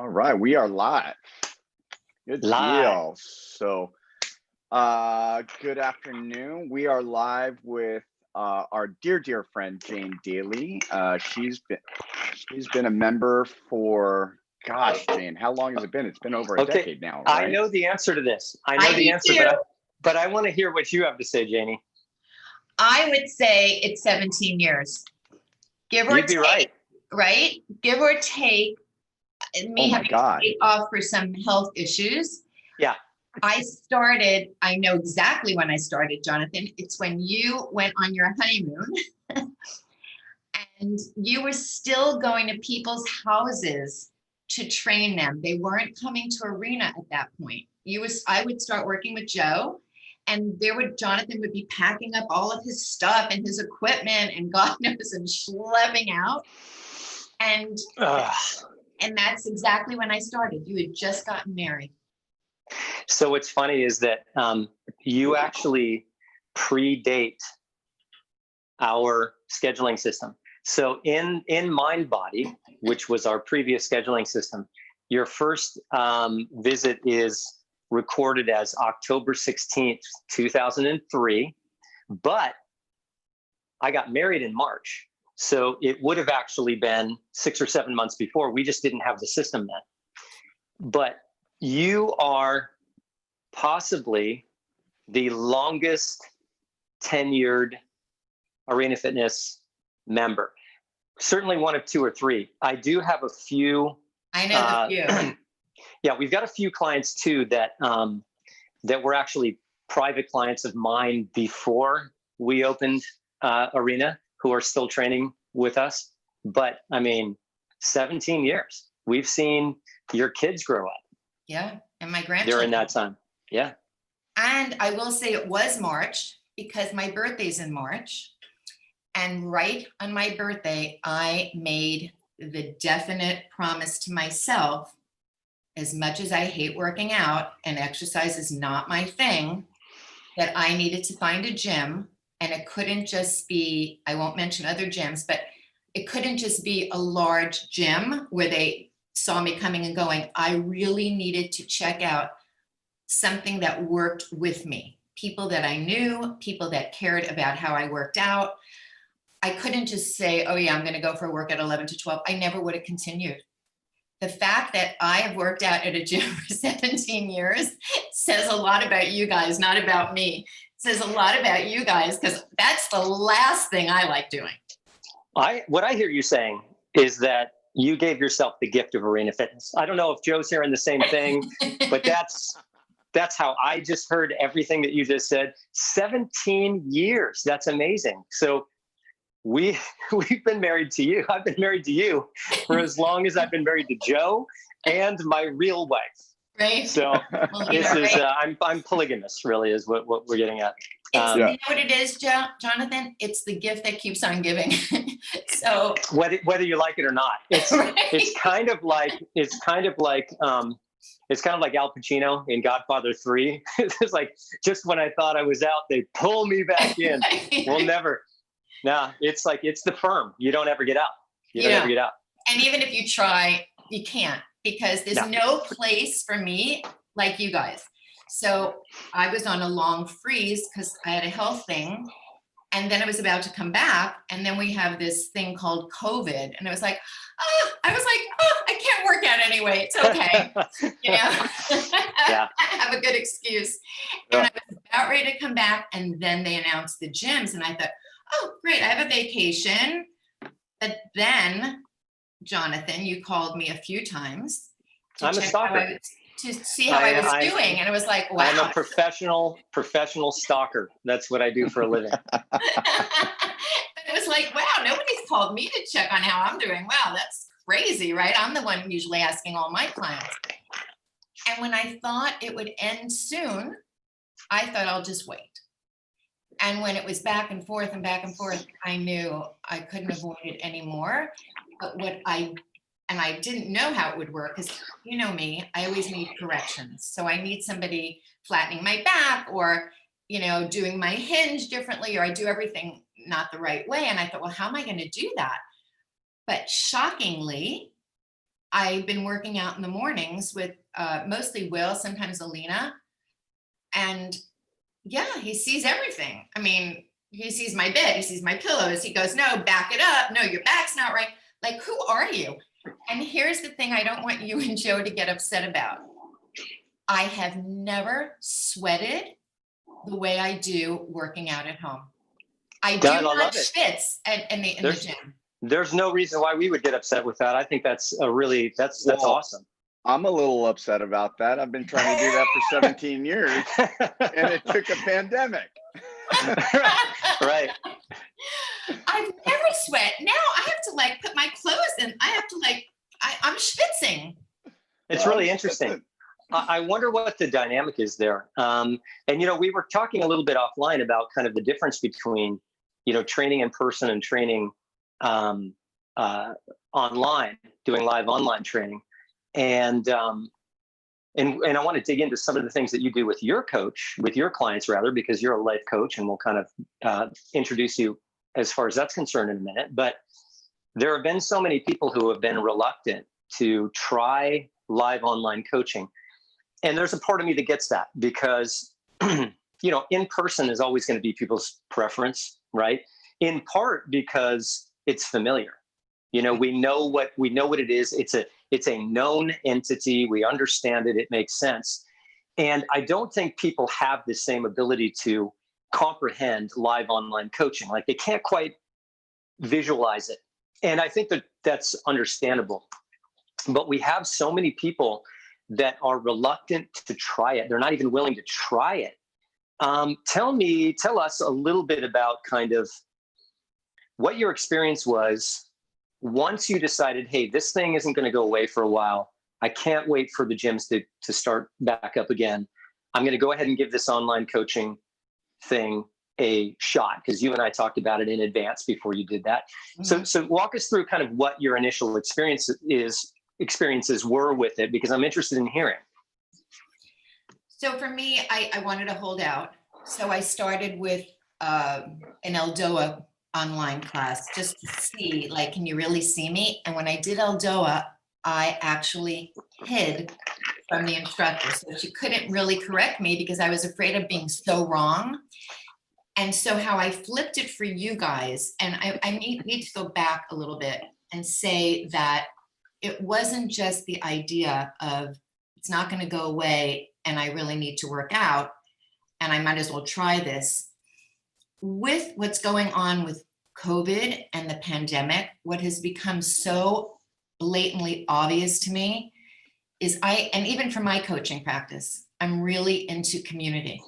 All right, we are live. Good Live. deal. So, good afternoon. We are live with our dear friend Jayne Daly. She's been a member for, gosh, Jayne, how long has it been? It's been over a decade now, right? I know the answer to this. I know the answer, but I want to hear what you have to say, Jayne. I would say it's 17 years. Give or You'd be take, right. Give or take. Me having to take off for some health issues. Yeah. I know exactly when I started, Jonathan. It's when you went on your honeymoon and you were still going to people's houses to train them. They weren't coming to Arena at that point. I would start working with Joe, and Jonathan would be packing up all of his stuff and his equipment and God knows, and schlepping out. And that's exactly when I started. You had just gotten married. So what's funny is that you actually predate our scheduling system. So in Mind Body, which was our previous scheduling system, your first visit is recorded as October 16th, 2003, but I got married in March. So it would have actually been 6 or 7 months before. We just didn't have the system then. But you are possibly the longest tenured Arena Fitness member. Certainly one of 2 or 3. I do have a few. I know the few. Yeah, we've got a few clients too that were actually private clients of mine before we opened Arena, who are still training with us. But I mean, 17 years. We've seen your kids grow up. Yeah, and my grandchildren. During that time, yeah. And I will say it was March because my birthday's in March. And right on my birthday, I made the definite promise to myself, as much as I hate working out and exercise is not my thing, that I needed to find a gym. And it couldn't just be, I won't mention other gyms, but it couldn't just be a large gym where they saw me coming and going. I really needed to check out something that worked with me. People that I knew, people that cared about how I worked out. I couldn't just say, oh yeah, I'm gonna go for a workout 11 to 12. I never would have continued. The fact that I have worked out at a gym for 17 years says a lot about you guys, not about me. Says a lot about you guys, because that's the last thing I like doing. What I hear you saying is that you gave yourself the gift of Arena Fitness. I don't know if Joe's hearing the same thing, but that's how I just heard everything that you just said. 17 years. That's amazing. So we've been married to you. I've been married to you for as long as I've been married to Joe and my real wife. Right. So I'm polygamous, really, is what we're getting at. You know what it is, Jonathan? It's the gift that keeps on giving. So whether you like it or not, it's kind of like Al Pacino in Godfather 3. It's like, just when I thought I was out, they pull me back in. We'll never. Nah, it's like, it's the firm. You don't ever get out. You don't ever get out. And even if you try, you can't, because there's no place for me like you guys. So I was on a long freeze because I had a health thing. And then I was about to come back. And then we have this thing called COVID. And I was like, I can't work out anyway. It's okay. I have a good excuse. And I was about ready to come back. And then they announced the gyms. And I thought, oh, great, I have a vacation. But then, Jonathan, you called me a few times I'm a stalker. To see how I was doing. And it was like, wow. I'm a professional stalker. That's what I do for a living. But it was like, wow, nobody's called me to check on how I'm doing. Wow, that's crazy, right? I'm the one usually asking all my clients. And when I thought it would end soon, I thought I'll just wait. And when it was back and forth, I knew I couldn't avoid it anymore. But I didn't know how it would work, because you know me, I always need corrections. So I need somebody flattening my back, or, doing my hinge differently, or I do everything not the right way. And I thought, well, how am I going to do that? But shockingly, I've been working out in the mornings with mostly Will, sometimes Alina. And yeah, he sees everything. I mean, he sees my bed, he sees my pillows. He goes, no, back it up. No, your back's not right. Like, who are you? And here's the thing I don't want you and Joe to get upset about. I have never sweated the way I do working out at home. I do Dad, I not love it. schwitz in the gym. There's no reason why we would get upset with that. I think that's that's Well, awesome. I'm a little upset about that. I've been trying to do that for 17 years and it took a pandemic. Right. I've never sweat. Now I have to like put my clothes in. I have to like, I'm schwitzing. It's really interesting. I wonder what the dynamic is there. And, you know, we were talking a little bit offline about kind of the difference between, you know, training in person and training online, doing live online training. And I want to dig into some of the things that you do with your coach, with your clients rather, because you're a life coach, and we'll kind of introduce you as far as that's concerned in a minute. But there have been so many people who have been reluctant to try live online coaching. And there's a part of me that gets that because, you know, in person is always going to be people's preference, right? In part because it's familiar. You know, we know what it is. It's a known entity. We understand it. It makes sense. And I don't think people have the same ability to comprehend live online coaching. Like, they can't quite visualize it. And I think that that's understandable. But we have so many people that are reluctant to try it. They're not even willing to try it. Tell us a little bit about kind of what your experience was once you decided, hey, this thing isn't going to go away for a while. I can't wait for the gyms to start back up again. I'm going to go ahead and give this online coaching thing a shot, because you and I talked about it in advance before you did that. Mm-hmm. So walk us through kind of what your initial experiences were with it, because I'm interested in hearing. So for me, I wanted to hold out. So I started with an Eldoa online class just to see, like, can you really see me? And when I did Eldoa, I actually hid from the instructor. So she couldn't really correct me because I was afraid of being so wrong. And so how I flipped it for you guys, and I need to go back a little bit and say that it wasn't just the idea of it's not going to go away and I really need to work out and I might as well try this. With what's going on with COVID and the pandemic, what has become so blatantly obvious to me is and even for my coaching practice, I'm really into community,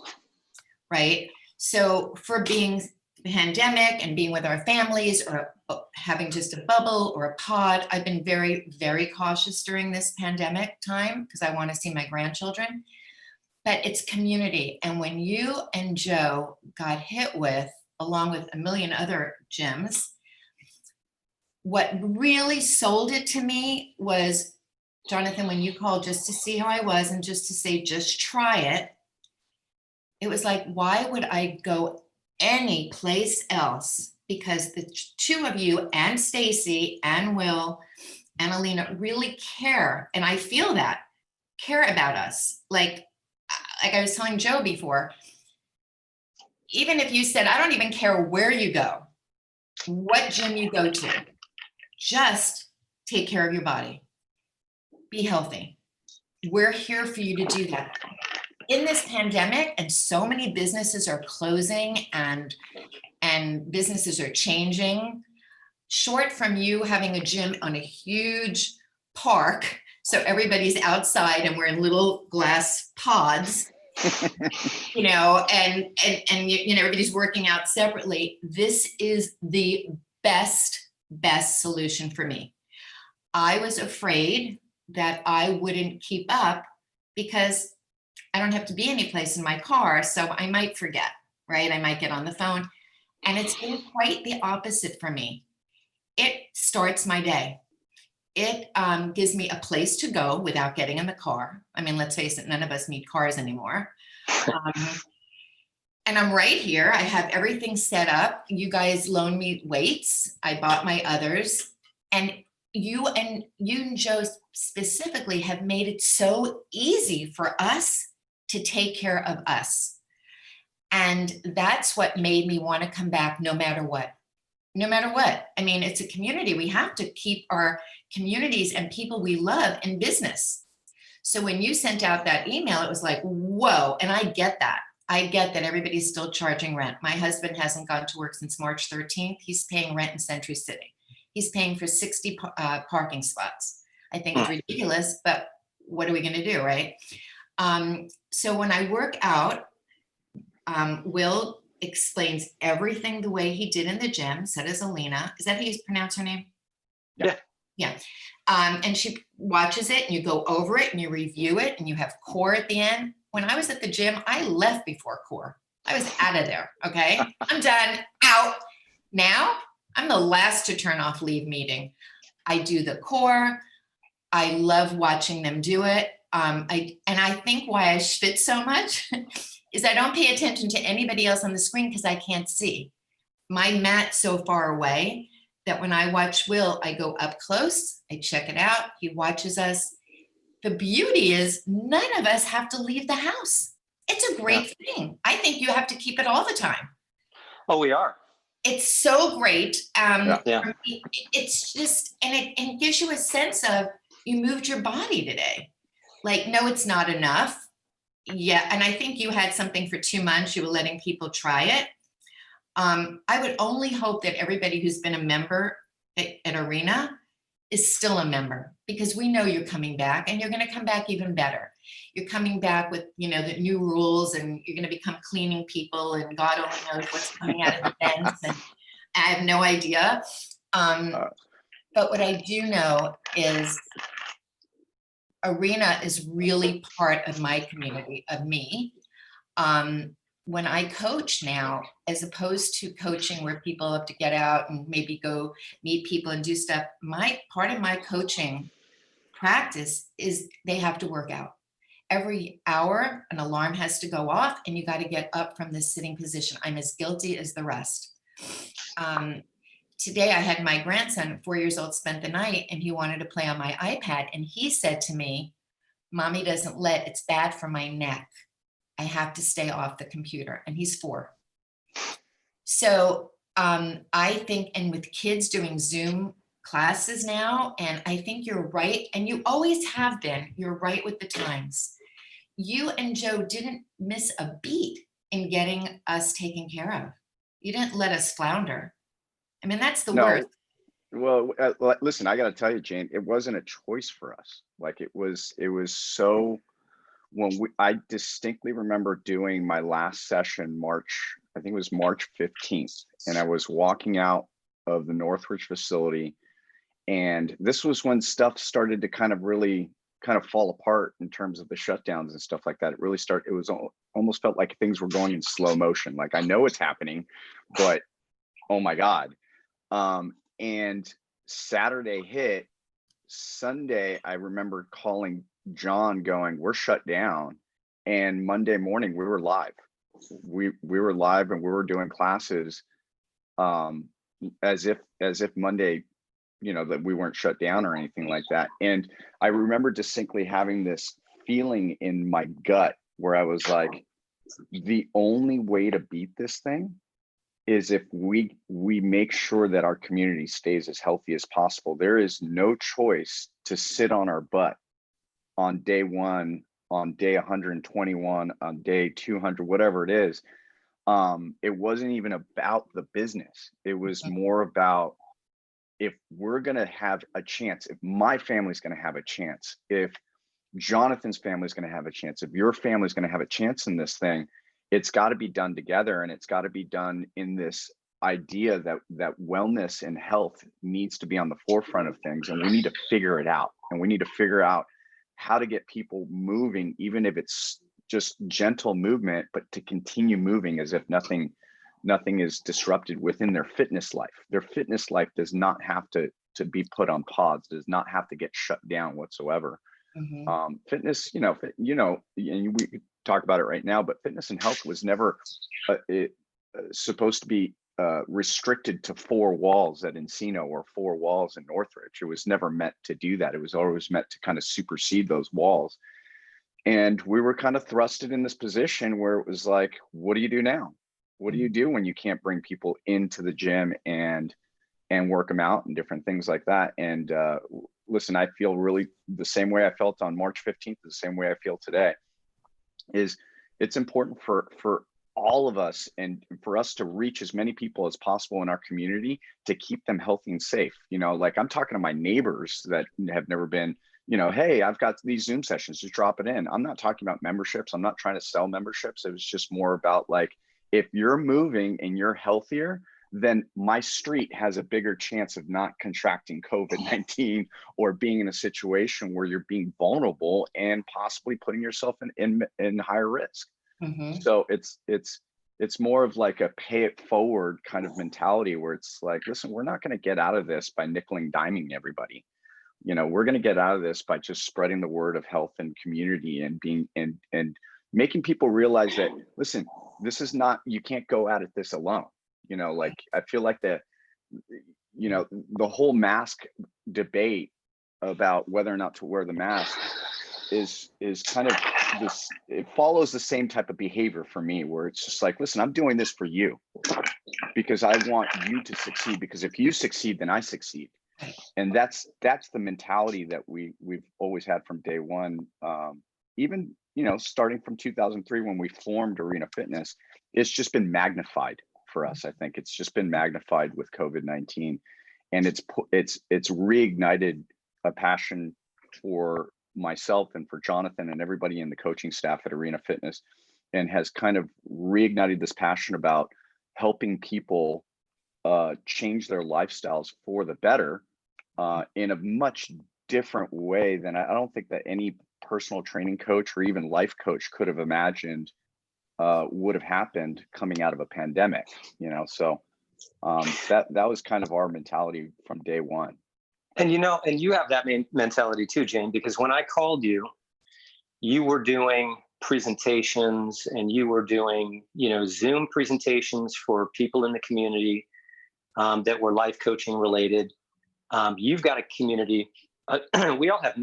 right? So for being pandemic and being with our families or having just a bubble or a pod, I've been very, very cautious during this pandemic time because I want to see my grandchildren. But it's community. And when you and Joe got hit with, along with a million other gyms, what really sold it to me was, Jonathan, when you called just to see how I was and just to say, just try it. It was like, why would I go any place else? Because the two of you and Stacy and Will and Alina really care. And I feel that care about us. Like I was telling Joe before, even if you said, I don't even care where you go, what gym you go to, just take care of your body, be healthy. We're here for you to do that. In this pandemic, and so many businesses are closing and businesses are changing, short from you having a gym on a huge park, so everybody's outside and we're in little glass pods, you know, and you know, everybody's working out separately. This is the best solution for me. I was afraid that I wouldn't keep up because I don't have to be any place in my car, so I might forget, right? I might get on the phone, and it's been quite the opposite for me. It starts my day. It gives me a place to go without getting in the car. I mean, let's face it, none of us need cars anymore. And I'm right here. I have everything set up. You guys loaned me weights. I bought my others. And you and Joe specifically have made it so easy for us to take care of us. And that's what made me want to come back no matter what. No matter what. I mean, it's a community. We have to keep our communities and people we love in business. So when you sent out that email, it was like, whoa. And I get that. I get that everybody's still charging rent. My husband hasn't gone to work since March 13th. He's paying rent in Century City. He's paying for 60 parking spots. I think it's ridiculous, but what are we going to do, right? So when I work out, Will explains everything the way he did in the gym. So does Alina. Is that how you pronounce her name? Yeah. Yeah. And she watches it and you go over it and you review it and you have core at the end. When I was at the gym, I left before core. I was out of there. Okay. I'm done. Out. Now I'm the last to turn off leave meeting. I do the core. I love watching them do it. I think why I fit so much is I don't pay attention to anybody else on the screen because I can't see. My mat's so far away that when I watch Will, I go up close, I check it out, he watches us. The beauty is none of us have to leave the house. It's a great thing. I think you have to keep it all the time. Oh, we are. It's so great. Yeah. It's just, and it gives you a sense of you moved your body today. Like, no, it's not enough. Yeah, and I think you had something for 2 months. You were letting people try it. I would only hope that everybody who's been a member at Arena is still a member, because we know you're coming back and you're going to come back even better. You're coming back with, the new rules, and you're going to become cleaning people, and God only knows what's coming out of the vents. And I have no idea. But what I do know is Arena is really part of my community, of me. When I coach now, as opposed to coaching where people have to get out and maybe go meet people and do stuff, part of my coaching practice is they have to work out. Every hour, an alarm has to go off and you got to get up from this sitting position. I'm as guilty as the rest. Today I had my grandson, 4 years old, spent the night, and he wanted to play on my iPad. And he said to me, Mommy doesn't let, it's bad for my neck. I have to stay off the computer. And he's 4. So I think, and with kids doing Zoom classes now, and I think you're right. And you always have been, you're right with the times. You and Joe didn't miss a beat in getting us taken care of. You didn't let us flounder. I mean, that's the worst. Well, listen, I got to tell you, Jayne, it wasn't a choice for us. Like it was so, I distinctly remember doing my last session, I think it was March 15th. And I was walking out of the Northridge facility. And this was when stuff started to kind of fall apart in terms of the shutdowns and stuff like that. It really started, it was almost felt like things were going in slow motion. Like I know it's happening, but oh my God. And Saturday hit. Sunday, I remember calling John going, we're shut down. And Monday morning we were live. We were live and we were doing classes as if Monday, that we weren't shut down or anything like that. And I remember distinctly having this feeling in my gut where I was like, the only way to beat this thing is if we make sure that our community stays as healthy as possible. There is no choice to sit on our butt on day 1, on day 121, on day 200, whatever it is. It wasn't even about the business. It was more about, if we're going to have a chance, if my family's going to have a chance, if Jonathan's family is going to have a chance, if your family is going to have a chance in this thing, it's got to be done together, and it's got to be done in this idea that wellness and health needs to be on the forefront of things, and we need to figure it out. And we need to figure out how to get people moving, even if it's just gentle movement, but to continue moving as if nothing is disrupted within their fitness life. Their fitness life does not have to be put on pause, does not have to get shut down whatsoever. Fitness, and we talk about it right now, but fitness and health was never supposed to be restricted to 4 walls at Encino or 4 walls in Northridge. It was never meant to do that. It was always meant to kind of supersede those walls. And we were kind of thrusted in this position where it was like, what do you do now? What do you do when you can't bring people into the gym and work them out and different things like that? And listen, I feel really the same way I felt on March 15th, the same way I feel today. Is it's important for all of us and for us to reach as many people as possible in our community to keep them healthy and safe. You know, like I'm talking to my neighbors that have never been, you know, hey, I've got these Zoom sessions, just drop it in. I'm not talking about memberships. I'm not trying to sell memberships. It was just more about like, if you're moving and you're healthier, then my street has a bigger chance of not contracting COVID-19 or being in a situation where you're being vulnerable and possibly putting yourself in higher risk. Mm-hmm. So it's more of like a pay it forward kind of mentality where it's like, listen, we're not going to get out of this by nickel and diming everybody. You know, we're going to get out of this by just spreading the word of health and community and being and making people realize that, listen, this is not, you can't go at it this alone. You know, like I feel like the whole mask debate about whether or not to wear the mask is kind of this, it follows the same type of behavior for me, where it's just like, listen, I'm doing this for you because I want you to succeed, because if you succeed, then I succeed. And that's the mentality that we've always had from day one. Even, you know, starting from 2003 when we formed Arena Fitness, it's just been magnified for us. I think it's just been magnified with COVID-19, and it's reignited a passion for myself and for Jonathan and everybody in the coaching staff at Arena Fitness, and has kind of reignited this passion about helping people change their lifestyles for the better in a much different way than I don't think that any personal training coach or even life coach could have imagined would have happened coming out of a pandemic, you know. So that was kind of our mentality from day one. And you know, and you have that mentality too, Jayne, because when I called you, you were doing presentations and you were doing, you know, Zoom presentations for people in the community that were life coaching related. You've got a community. We all have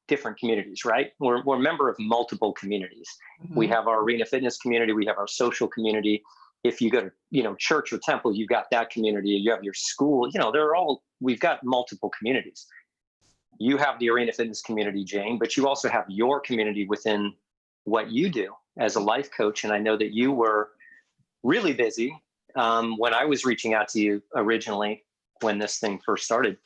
different communities, right? We're a member of multiple communities. Mm-hmm. We have our Arena Fitness community. We have our social community. If you go to, you know, church or temple, you've got that community. You have your school. You know, we've got multiple communities. You have the Arena Fitness community, Jayne, but you also have your community within what you do as a life coach. And I know that you were really busy when I was reaching out to you originally when this thing first started,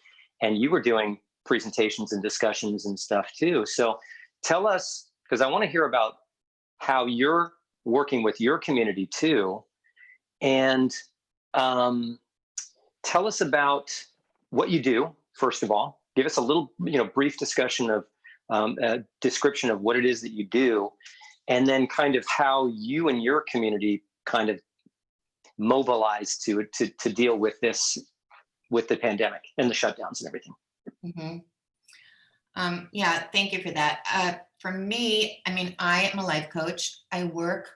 and you were doing presentations and discussions and stuff too. So tell us, because I want to hear about how you're working with your community too. And tell us about what you do, first of all. Give us a little, you know, brief discussion of a description of what it is that you do, and then kind of how you and your community kind of mobilize to deal with this, with the pandemic and the shutdowns and everything. Mm-hmm. Yeah, thank you for that. For me, I mean, I am a life coach. I work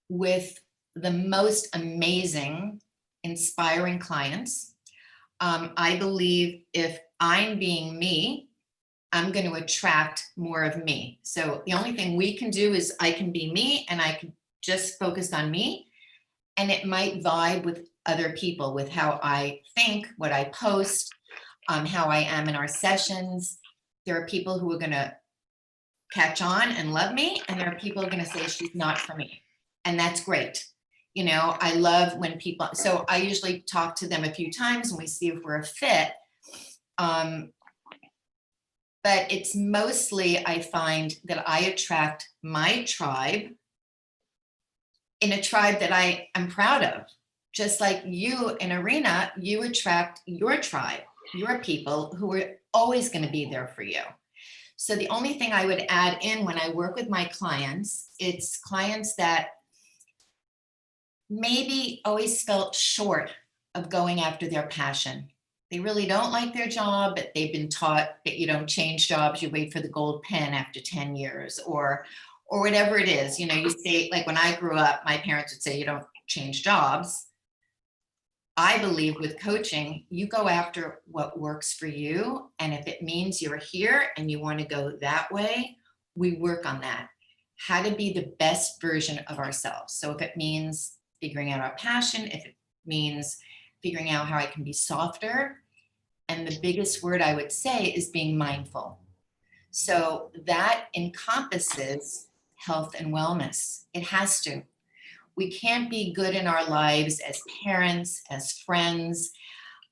with the most amazing, inspiring clients. I believe if I'm being me, I'm going to attract more of me. So the only thing we can do is I can be me, and I can just focus on me, and it might vibe with other people, with how I think, what I post, how I am in our sessions. There are people who are going to catch on and love me, and there are people who are going to say she's not for me. And that's great. You know, I love when people, so I usually talk to them a few times and we see if we're a fit. But it's mostly, I find that I attract my tribe, in a tribe that I am proud of. Just like you in Arena, you attract your tribe, your people who are always going to be there for you. So the only thing I would add in when I work with my clients, it's clients that maybe always felt short of going after their passion. They really don't like their job, but they've been taught that you don't change jobs, you wait for the gold pen after 10 years or whatever it is. You know, you say, like when I grew up, my parents would say, you don't change jobs. I believe with coaching, you go after what works for you. And if it means you're here and you want to go that way, we work on that. How to be the best version of ourselves. So if it means figuring out our passion, if it means figuring out how I can be softer, and the biggest word I would say is being mindful. So that encompasses health and wellness. It has to. We can't be good in our lives as parents, as friends,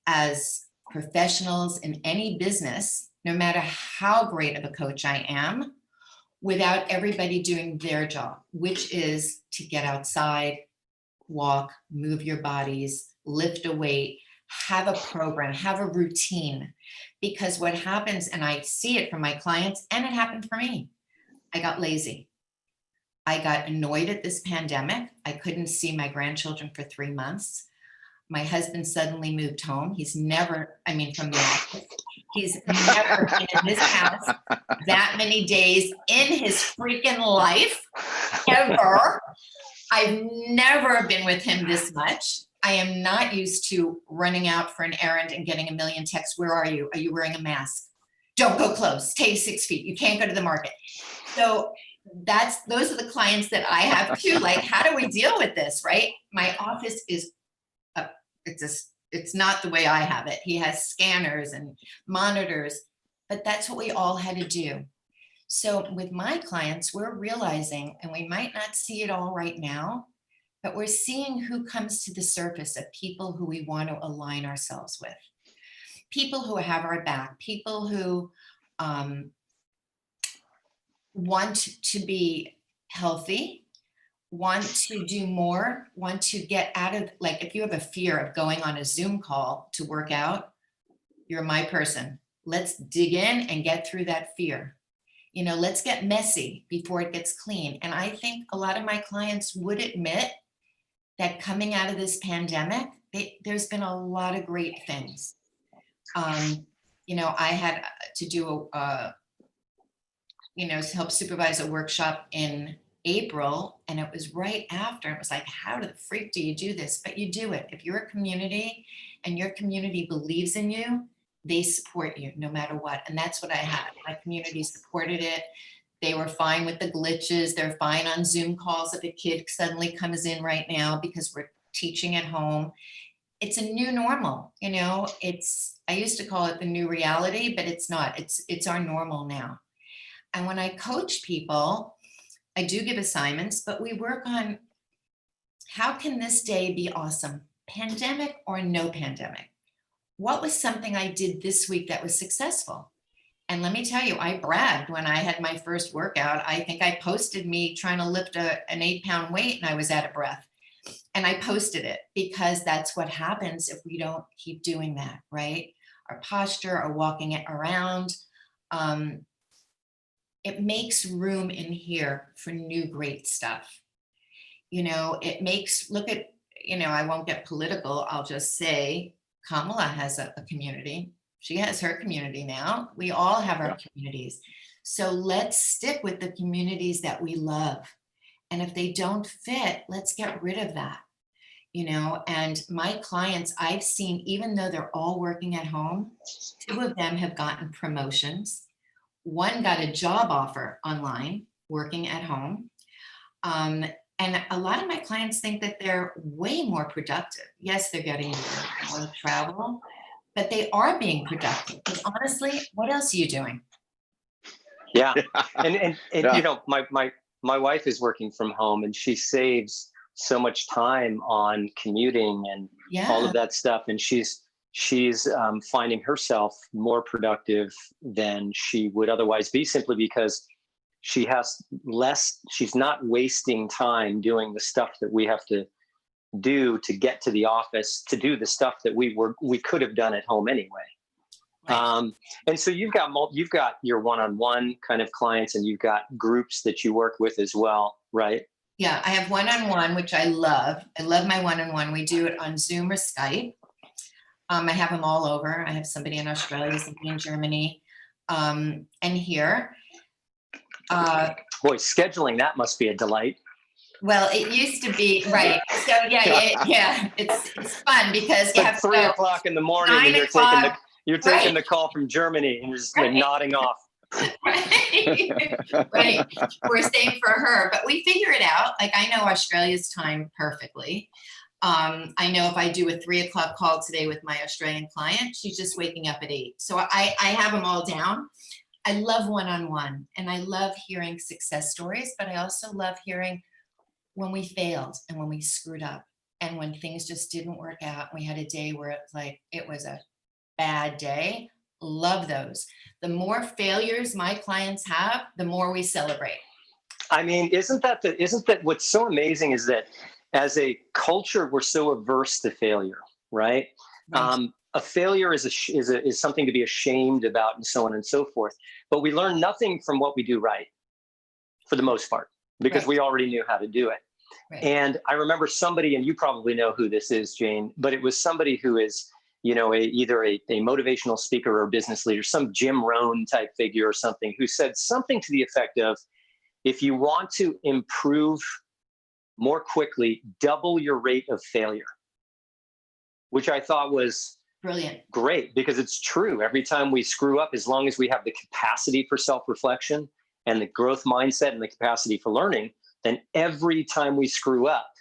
as professionals in any business, no matter how great of a coach I am, without everybody doing their job, which is to get outside, walk, move your bodies, lift a weight, have a program, have a routine. Because what happens, and I see it from my clients, and it happened for me, I got lazy. I got annoyed at this pandemic. I couldn't see my grandchildren for 3 months. My husband suddenly moved home. He's never, from the office. He's never been in this house that many days in his freaking life, ever. I've never been with him this much. I am not used to running out for an errand and getting a million texts. Where are you? Are you wearing a mask? Don't go close. Stay 6 feet. You can't go to the market. So those are the clients that I have too. Like, how do we deal with this, right? My office is, it's not the way I have it. He has scanners and monitors, but that's what we all had to do. So with my clients, we're realizing, and we might not see it all right now, but we're seeing who comes to the surface of people who we want to align ourselves with. People who have our back, people who want to be healthy, want to do more, want to get out of, like, if you have a fear of going on a Zoom call to work out, you're my person. Let's dig in and get through that fear. Let's get messy before it gets clean. And I think a lot of my clients would admit that coming out of this pandemic, there's been a lot of great things. I had to do help supervise a workshop in April, and it was right after. It was like, how the freak do you do this? But you do it. If you're a community and your community believes in you, they support you no matter what. And that's what I had. My community supported it. They were fine with the glitches. They're fine on Zoom calls if a kid suddenly comes in right now because we're teaching at home. It's a new normal, I used to call it the new reality, but it's not. It's our normal now. And when I coach people, I do give assignments, but we work on how can this day be awesome? Pandemic or no pandemic? What was something I did this week that was successful? And let me tell you, I bragged when I had my first workout. I think I posted me trying to lift an 8-pound weight and I was out of breath. And I posted it because that's what happens if we don't keep doing that, right? Our posture, our walking it around. It makes room in here for new great stuff. It makes, look at, I won't get political. I'll just say Kamala has a community. She has her community now. We all have our communities. So let's stick with the communities that we love. And if they don't fit, let's get rid of that. And my clients, I've seen, even though they're all working at home, 2 of them have gotten promotions. 1 got a job offer online, working at home. And a lot of my clients think that they're way more productive. Yes, they're getting more travel, but they are being productive. Because honestly, what else are you doing? Yeah. And yeah. My wife is working from home and she saves so much time on commuting and all of that stuff. And she's finding herself more productive than she would otherwise be, simply because she has less, she's not wasting time doing the stuff that we have to do to get to the office, to do the stuff that we could have done at home anyway. Right. And so you've got your one-on-one kind of clients, and you've got groups that you work with as well, right? Yeah, I have one-on-one, which I love. I love my one-on-one. We do it on Zoom or Skype. I have them all over. I have somebody in Australia, somebody in Germany, and here. Boy, scheduling that must be a delight. Well, it used to be, right. So yeah, it's fun because It's you like have to 3 go o'clock in the morning 9 and you're taking o'clock. the Right, call from Germany and you're just like right, nodding off. right, right. We're same for her, but we figure it out. Like I know Australia's time perfectly. I know if I do a 3 o'clock call today with my Australian client, she's just waking up at 8. So I have them all down. I love one-on-one and I love hearing success stories, but I also love hearing when we failed and when we screwed up and when things just didn't work out. We had a day where it was like, it was a bad day. Love those. The more failures my clients have, the more we celebrate. I mean, isn't that what's so amazing is that as a culture, we're so averse to failure, right? Right. A failure is something to be ashamed about and so on and so forth. But we learn nothing from what we do right for the most part, because Right. we already knew how to do it. Right. And I remember somebody, and you probably know who this is, Jayne, but it was somebody who is, either a motivational speaker or business leader, some Jim Rohn type figure or something, who said something to the effect of, if you want to improve more quickly, double your rate of failure, which I thought was Brilliant. great, because it's true. Every time we screw up, as long as we have the capacity for self-reflection and the growth mindset and the capacity for learning, then every time we screw up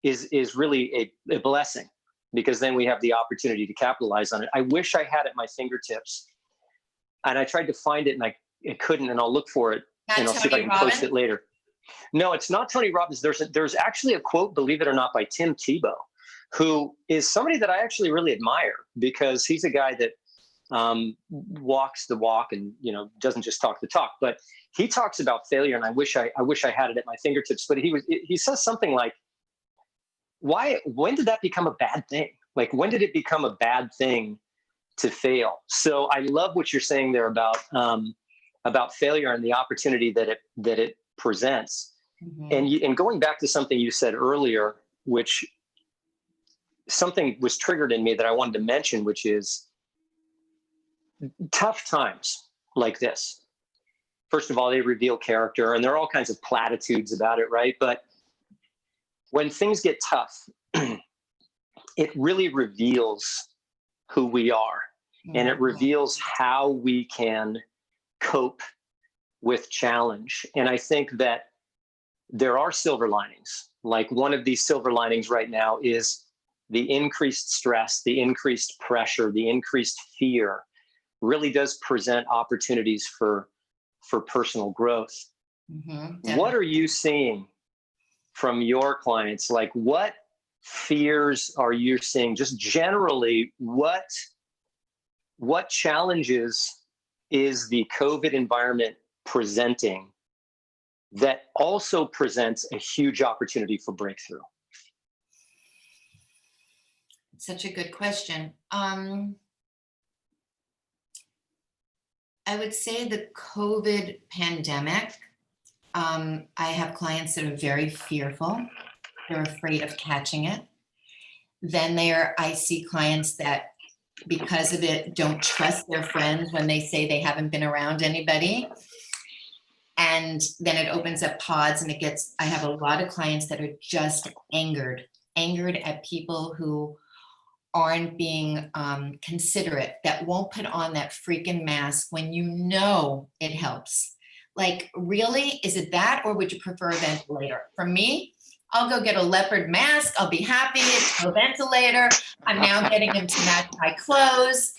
is really a blessing, because then we have the opportunity to capitalize on it. I wish I had it at my fingertips, and I tried to find it and I couldn't, and I'll look for it and I'll see if I can post it later. No, it's not Tony Robbins. There's actually a quote, believe it or not, by Tim Tebow, who is somebody that I actually really admire, because he's a guy that walks the walk and doesn't just talk the talk. But he talks about failure, and I wish I had it at my fingertips. But he says something like, when did that become a bad thing? Like, when did it become a bad thing to fail? So I love what you're saying there about failure and the opportunity that it presents. Mm-hmm. And going back to something you said earlier, which something was triggered in me that I wanted to mention, which is tough times like this. First of all, they reveal character, and there are all kinds of platitudes about it, right? But when things get tough, it really reveals who we are, and it reveals how we can cope with challenge. And I think that there are silver linings. Like, one of these silver linings right now is the increased stress, the increased pressure, the increased fear really does present opportunities for personal growth. Mm-hmm. What are you seeing from your clients? Like, what fears are you seeing? Just generally, what challenges is the COVID environment presenting that also presents a huge opportunity for breakthrough? Such a good question. I would say the COVID pandemic, I have clients that are very fearful. They're afraid of catching it. Then I see clients that, because of it, don't trust their friends when they say they haven't been around anybody. And then it opens up pods, and I have a lot of clients that are just angered at people who aren't being considerate, that won't put on that freaking mask when it helps. Like, really? Is it that, or would you prefer a ventilator? For me, I'll go get a leopard mask. I'll be happy. It's no ventilator. I'm now getting them to match my clothes.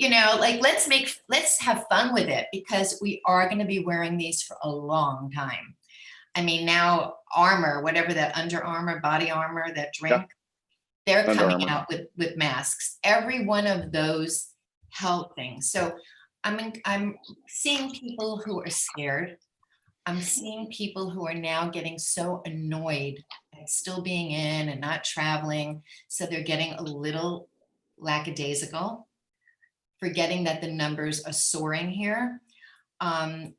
Like, let's have fun with it, because we are going to be wearing these for a long time. I mean, now Armor, whatever that Under Armour, body armor, that drink, they're coming out with masks. Every one of those help things. So I'm seeing people who are scared. I'm seeing people who are now getting so annoyed at still being in and not traveling. So they're getting a little lackadaisical, forgetting that the numbers are soaring here. I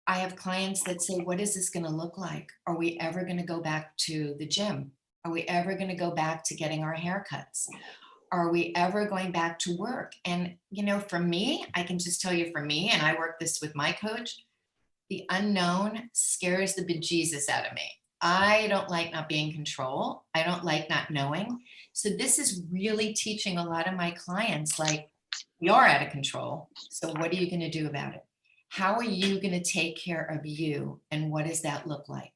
have clients that say, what is this going to look like? Are we ever going to go back to the gym? Are we ever going to go back to getting our haircuts? Are we ever going back to work? And, for me, I can just tell you, for me, and I work this with my coach, the unknown scares the bejesus out of me. I don't like not being in control. I don't like not knowing. So this is really teaching a lot of my clients, like, you are out of control. So what are you going to do about it? How are you going to take care of you? And what does that look like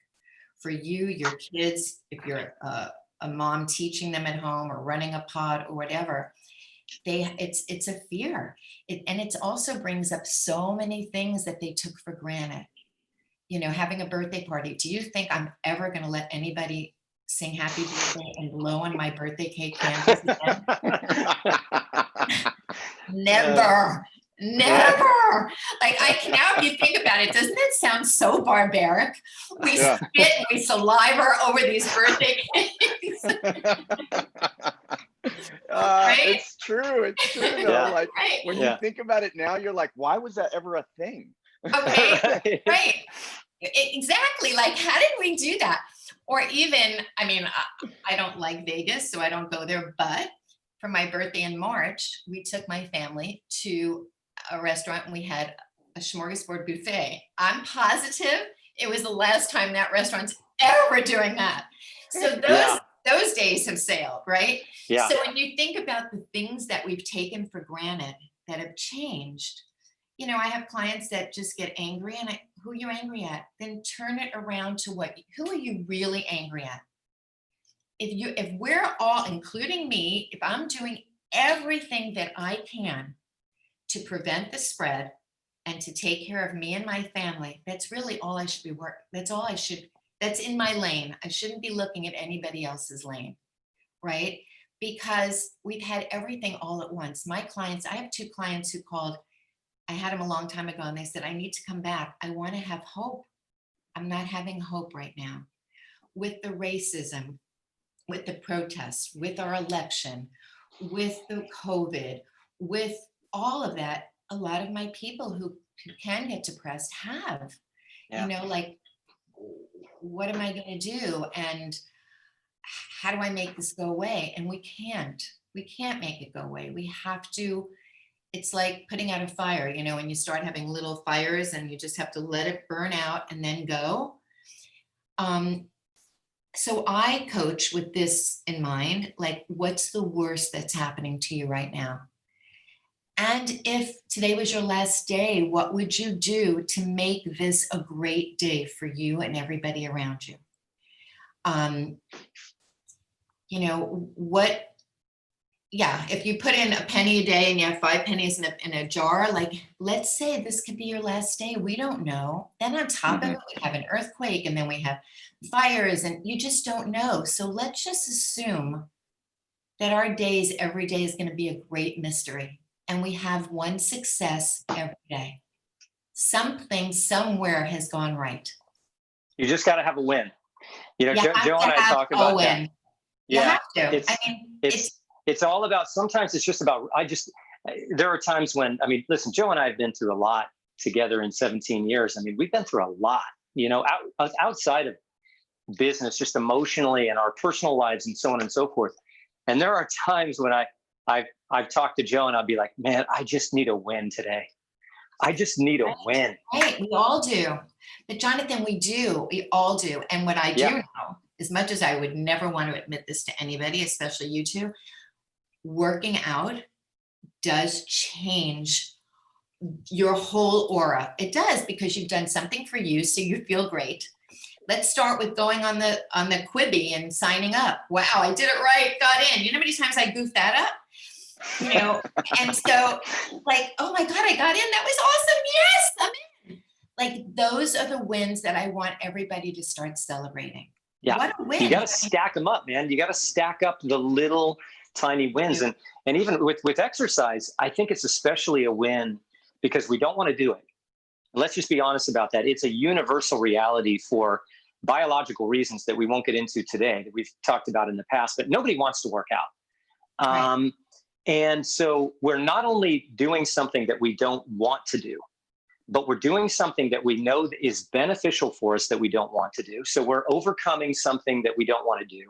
for you, your kids, if you're a mom teaching them at home or running a pod or whatever? It's a fear. And it also brings up so many things that they took for granted. Having a birthday party. Do you think I'm ever going to let anybody sing happy birthday and blow on my birthday cake candles again? Never. Never. Like, now if you think about it, doesn't that sound so barbaric? We spit and we saliva over these birthday cakes. Right? It's true. It's true though. Yeah. Like Right. when you think about it now, you're like, why was that ever a thing? Okay. Right. Exactly. Like, how did we do that? Or even, I don't like Vegas, so I don't go there. But for my birthday in March, we took my family to a restaurant and we had a smorgasbord buffet. I'm positive it was the last time that restaurant's ever doing that. So those days have sailed, right? Yeah. So when you think about the things that we've taken for granted that have changed, I have clients that just get angry, and who are you angry at? Then turn it around to who are you really angry at? If we're all, including me, if I'm doing everything that I can to prevent the spread and to take care of me and my family, that's really all I should be that's in my lane. I shouldn't be looking at anybody else's lane, right? Because we've had everything all at once. My clients, I have 2 clients who called. I had them a long time ago and they said, I need to come back. I want to have hope. I'm not having hope right now. With the racism, with the protests, with our election, with the COVID, with all of that, a lot of my people who can get depressed have, like, what am I going to do? And how do I make this go away? And we can't make it go away. We have to. It's like putting out a fire, when you start having little fires and you just have to let it burn out and then go. So I coach with this in mind, like, what's the worst that's happening to you right now? And if today was your last day, what would you do to make this a great day for you and everybody around you? If you put in a penny a day and you have 5 pennies in a jar, like, let's say this could be your last day. We don't know. Then on top of it, we have an earthquake and then we have fires and you just don't know. So let's just assume that every day is going to be a great mystery. And we have one success every day. Something somewhere has gone right. You just got to have a win. Joe and I talk about that. You have to. It's all about, sometimes it's just about, there are times when, listen, Joe and I have been through a lot together in 17 years. We've been through a lot, outside of business, just emotionally and our personal lives and so on and so forth. And there are times when I've talked to Joe and I'll be like, man, I just need a win today. I just need a win. Right, we all do. But Jonathan, we all do. And what I do know, as much as I would never want to admit this to anybody, especially you two, working out does change your whole aura. It does, because you've done something for you, so you feel great. Let's start with going on the Quibi and signing up. Wow, I did it right, got in. You know how many times I goofed that up? And so, like, oh my God, I got in. That was awesome. Yes, I'm in. Like, those are the wins that I want everybody to start celebrating. Yeah, what a win. You got to stack them up, man. You got to stack up the little tiny wins. And even with exercise, I think it's especially a win because we don't want to do it. Let's just be honest about that. It's a universal reality for biological reasons that we won't get into today, that we've talked about in the past, but nobody wants to work out. Right. And so we're not only doing something that we don't want to do, but we're doing something that we know is beneficial for us that we don't want to do. So we're overcoming something that we don't want to do.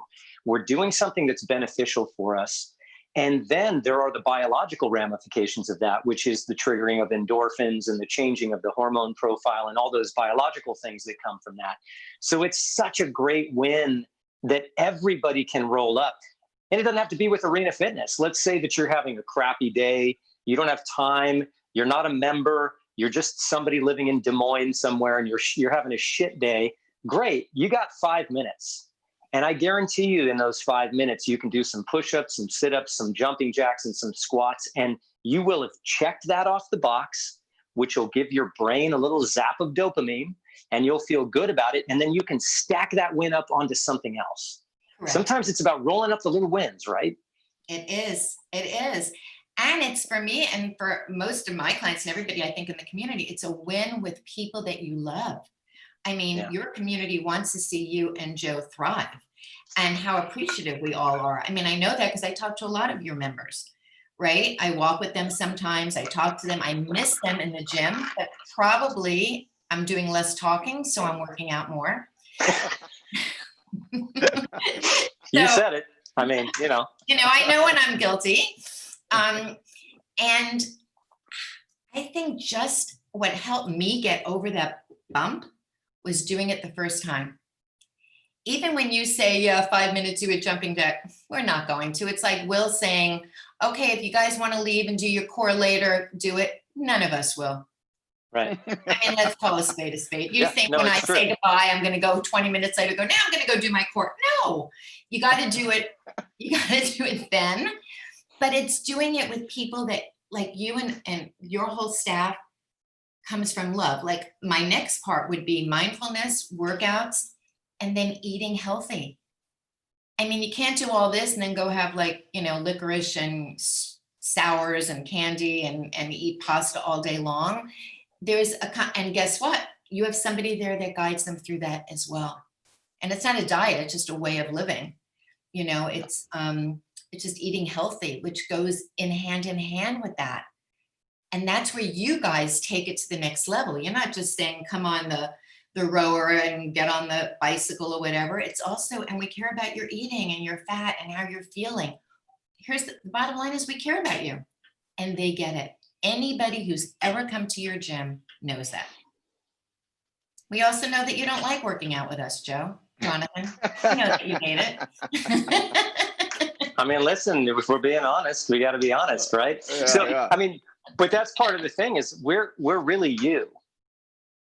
We're doing something that's beneficial for us. And then there are the biological ramifications of that, which is the triggering of endorphins and the changing of the hormone profile and all those biological things that come from that. So it's such a great win that everybody can roll up. And it doesn't have to be with Arena Fitness. Let's say that you're having a crappy day, you don't have time, you're not a member, you're just somebody living in Des Moines somewhere, and you're having a shit day. Great, you got 5 minutes. And I guarantee you in those 5 minutes, you can do some push-ups, some sit-ups, some jumping jacks, and some squats. And you will have checked that off the box, which will give your brain a little zap of dopamine, and you'll feel good about it. And then you can stack that win up onto something else. Correct. Sometimes it's about rolling up the little wins, right? It is. It is. And it's for me and for most of my clients and everybody I think in the community, it's a win with people that you love. I mean, your community wants to see you and Joe thrive, and how appreciative we all are. I mean, I know that because I talk to a lot of your members, right? I walk with them sometimes. I talk to them. I miss them in the gym, but probably I'm doing less talking, so I'm working out more. You said it. I mean, I know when I'm guilty. And I think just what helped me get over that bump was doing it the first time. Even when you say, 5 minutes, do a jumping jack, we're not going to. It's like Will saying, okay, if you guys want to leave and do your core later, do it. None of us will. Right. I mean, let's call a spade a spade. You think when I say goodbye, I'm going to go 20 minutes later, now I'm going to go do my core. No, you got to do it. You got to do it then. But it's doing it with people that like you and your whole staff comes from love. Like my next part would be mindfulness, workouts, and then eating healthy. I mean, you can't do all this and then go have licorice and sours and candy and eat pasta all day long. And guess what? You have somebody there that guides them through that as well. And it's not a diet, it's just a way of living. It's just eating healthy, which goes in hand with that. And that's where you guys take it to the next level. You're not just saying, come on the rower and get on the bicycle or whatever. It's also, and we care about your eating and your fat and how you're feeling. Here's the bottom line is we care about you, and they get it. Anybody who's ever come to your gym knows that. We also know that you don't like working out with us, Jonathan. We know that you hate it. I mean, listen, if we're being honest, we got to be honest, right? I mean, but that's part of the thing is we're really you.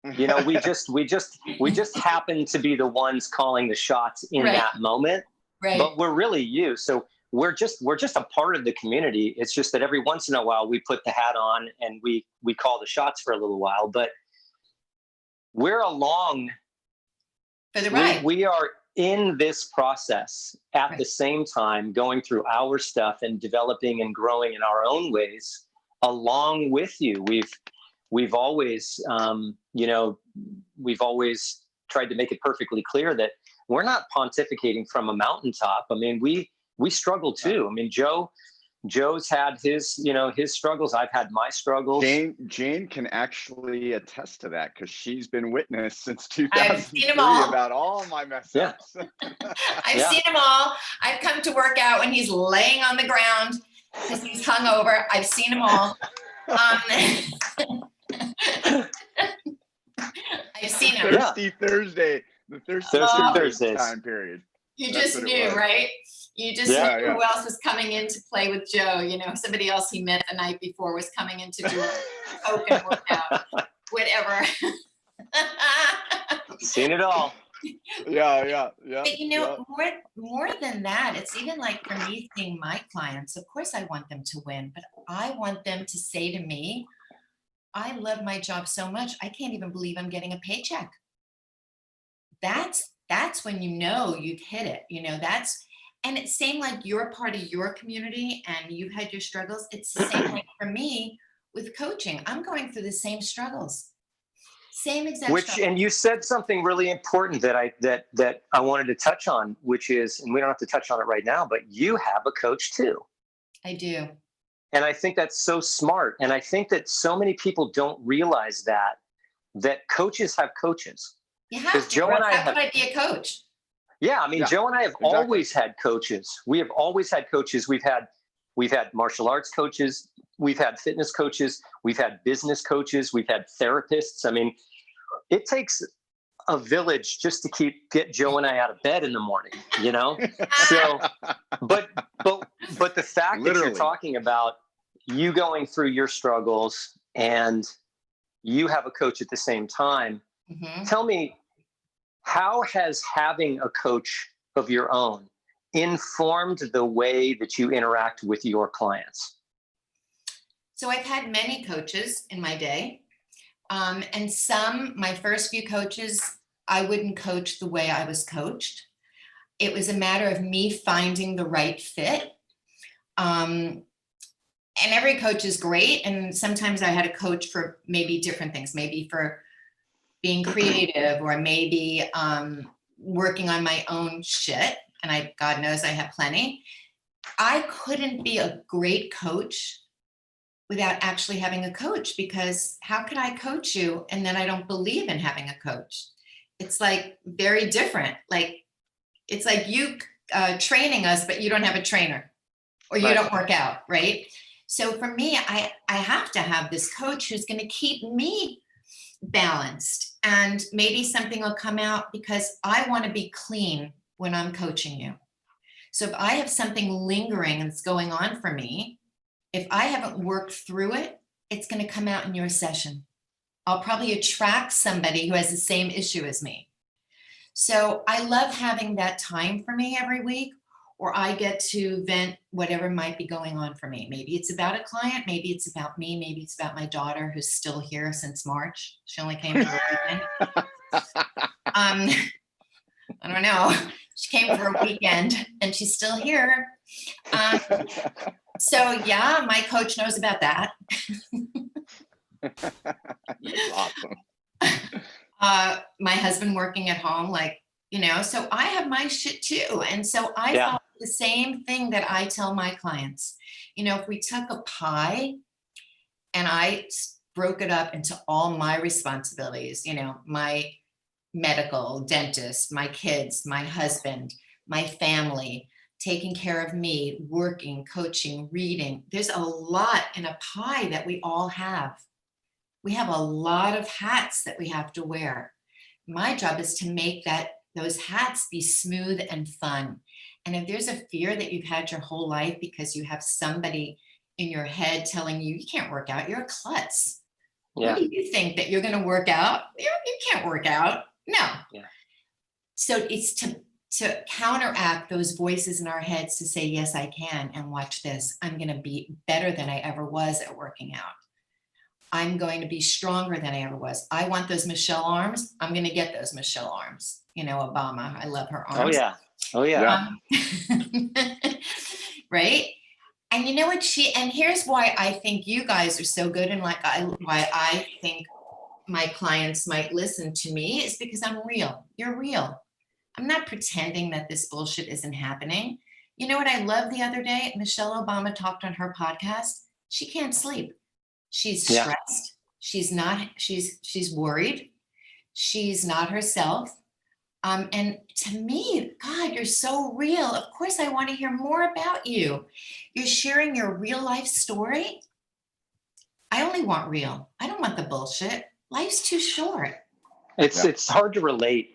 We just happen to be the ones calling the shots in that moment, but we're really you. So we're just a part of the community. It's just that every once in a while we put the hat on and we call the shots for a little while, but we're along for the ride. We are in this process at the same time, going through our stuff and developing and growing in our own ways along with you. We've always, we've always tried to make it perfectly clear that we're not pontificating from a mountaintop. I mean, we struggle too. I mean, Joe's had his struggles. I've had my struggles. Jayne can actually attest to that because she's been witness since 2003 about all my mess ups. I've seen them all. I've come to work out when he's laying on the ground because he's hungover. I've seen them all. I've seen him. Thirsty Thursday. The Thirsty Thursday time period. You just knew, right? You just knew who else was coming in to play with Joe. Somebody else he met the night before was coming in to do a coke and workout, whatever. Seen it all. Yeah. But more than that, it's even like for me seeing my clients, of course I want them to win, but I want them to say to me, I love my job so much, I can't even believe I'm getting a paycheck. That's when you've hit it. And it's same like you're part of your community and you've had your struggles. It's the same like for me with coaching. I'm going through the same struggles. Same exact struggles. And you said something really important that I wanted to touch on, which is, and we don't have to touch on it right now, but you have a coach too. I do. And I think that's so smart. And I think that so many people don't realize that coaches have coaches. You have to. Joe and I how could I be a coach? Yeah, I mean, Joe and I have always had coaches. We have always had coaches. We've we've had martial arts coaches, we've had fitness coaches, we've had business coaches, we've had therapists. I mean, it takes a village just to get Joe and I out of bed in the morning, you know? So, but the fact that you're talking about you going through your struggles and you have a coach at the same time, tell me, how has having a coach of your own informed the way that you interact with your clients? So I've had many coaches in my day. And my first few coaches, I wouldn't coach the way I was coached. It was a matter of me finding the right fit. And every coach is great. And sometimes I had a coach for maybe different things, maybe for being creative, or maybe working on my own shit. And God knows I have plenty. I couldn't be a great coach without actually having a coach, because how could I coach you and then I don't believe in having a coach? It's like very different. Like, it's like you training us, but you don't have a trainer, or you don't work out, right? So for me, I have to have this coach who's going to keep me balanced, and maybe something will come out, because I want to be clean when I'm coaching you. So if I have something lingering that's going on for me, if I haven't worked through it, it's going to come out in your session. I'll probably attract somebody who has the same issue as me. So I love having that time for me every week, or I get to vent whatever might be going on for me. Maybe it's about a client, maybe it's about me, maybe it's about my daughter, who's still here since March. She only came for a weekend. I don't know. She came for a weekend and she's still here. So yeah, my coach knows about that. Awesome. My husband working at home, like, so I have my shit too. And so I follow the same thing that I tell my clients. If we took a pie and I broke it up into all my responsibilities, my medical, dentist, my kids, my husband, my family, taking care of me, working, coaching, reading. There's a lot in a pie that we all have. We have a lot of hats that we have to wear. My job is to make those hats be smooth and fun. And if there's a fear that you've had your whole life because you have somebody in your head telling you can't work out, you're a klutz. Yeah. What do you think, that you're going to work out? You can't work out. No. Yeah. So it's to counteract those voices in our heads to say, yes, I can. And watch this. I'm going to be better than I ever was at working out. I'm going to be stronger than I ever was. I want those Michelle arms. I'm going to get those Michelle arms. Obama. I love her arms. Oh, yeah. Right. And you know what? And here's why I think you guys are so good, and why I think my clients might listen to me, is because I'm real. You're real. I'm not pretending that this bullshit isn't happening. You know what I loved the other day? Michelle Obama talked on her podcast. She can't sleep. She's stressed. She's worried. She's not herself. And to me, God, you're so real. Of course, I want to hear more about you. You're sharing your real life story. I only want real. I don't want the bullshit. Life's too short. It's hard to relate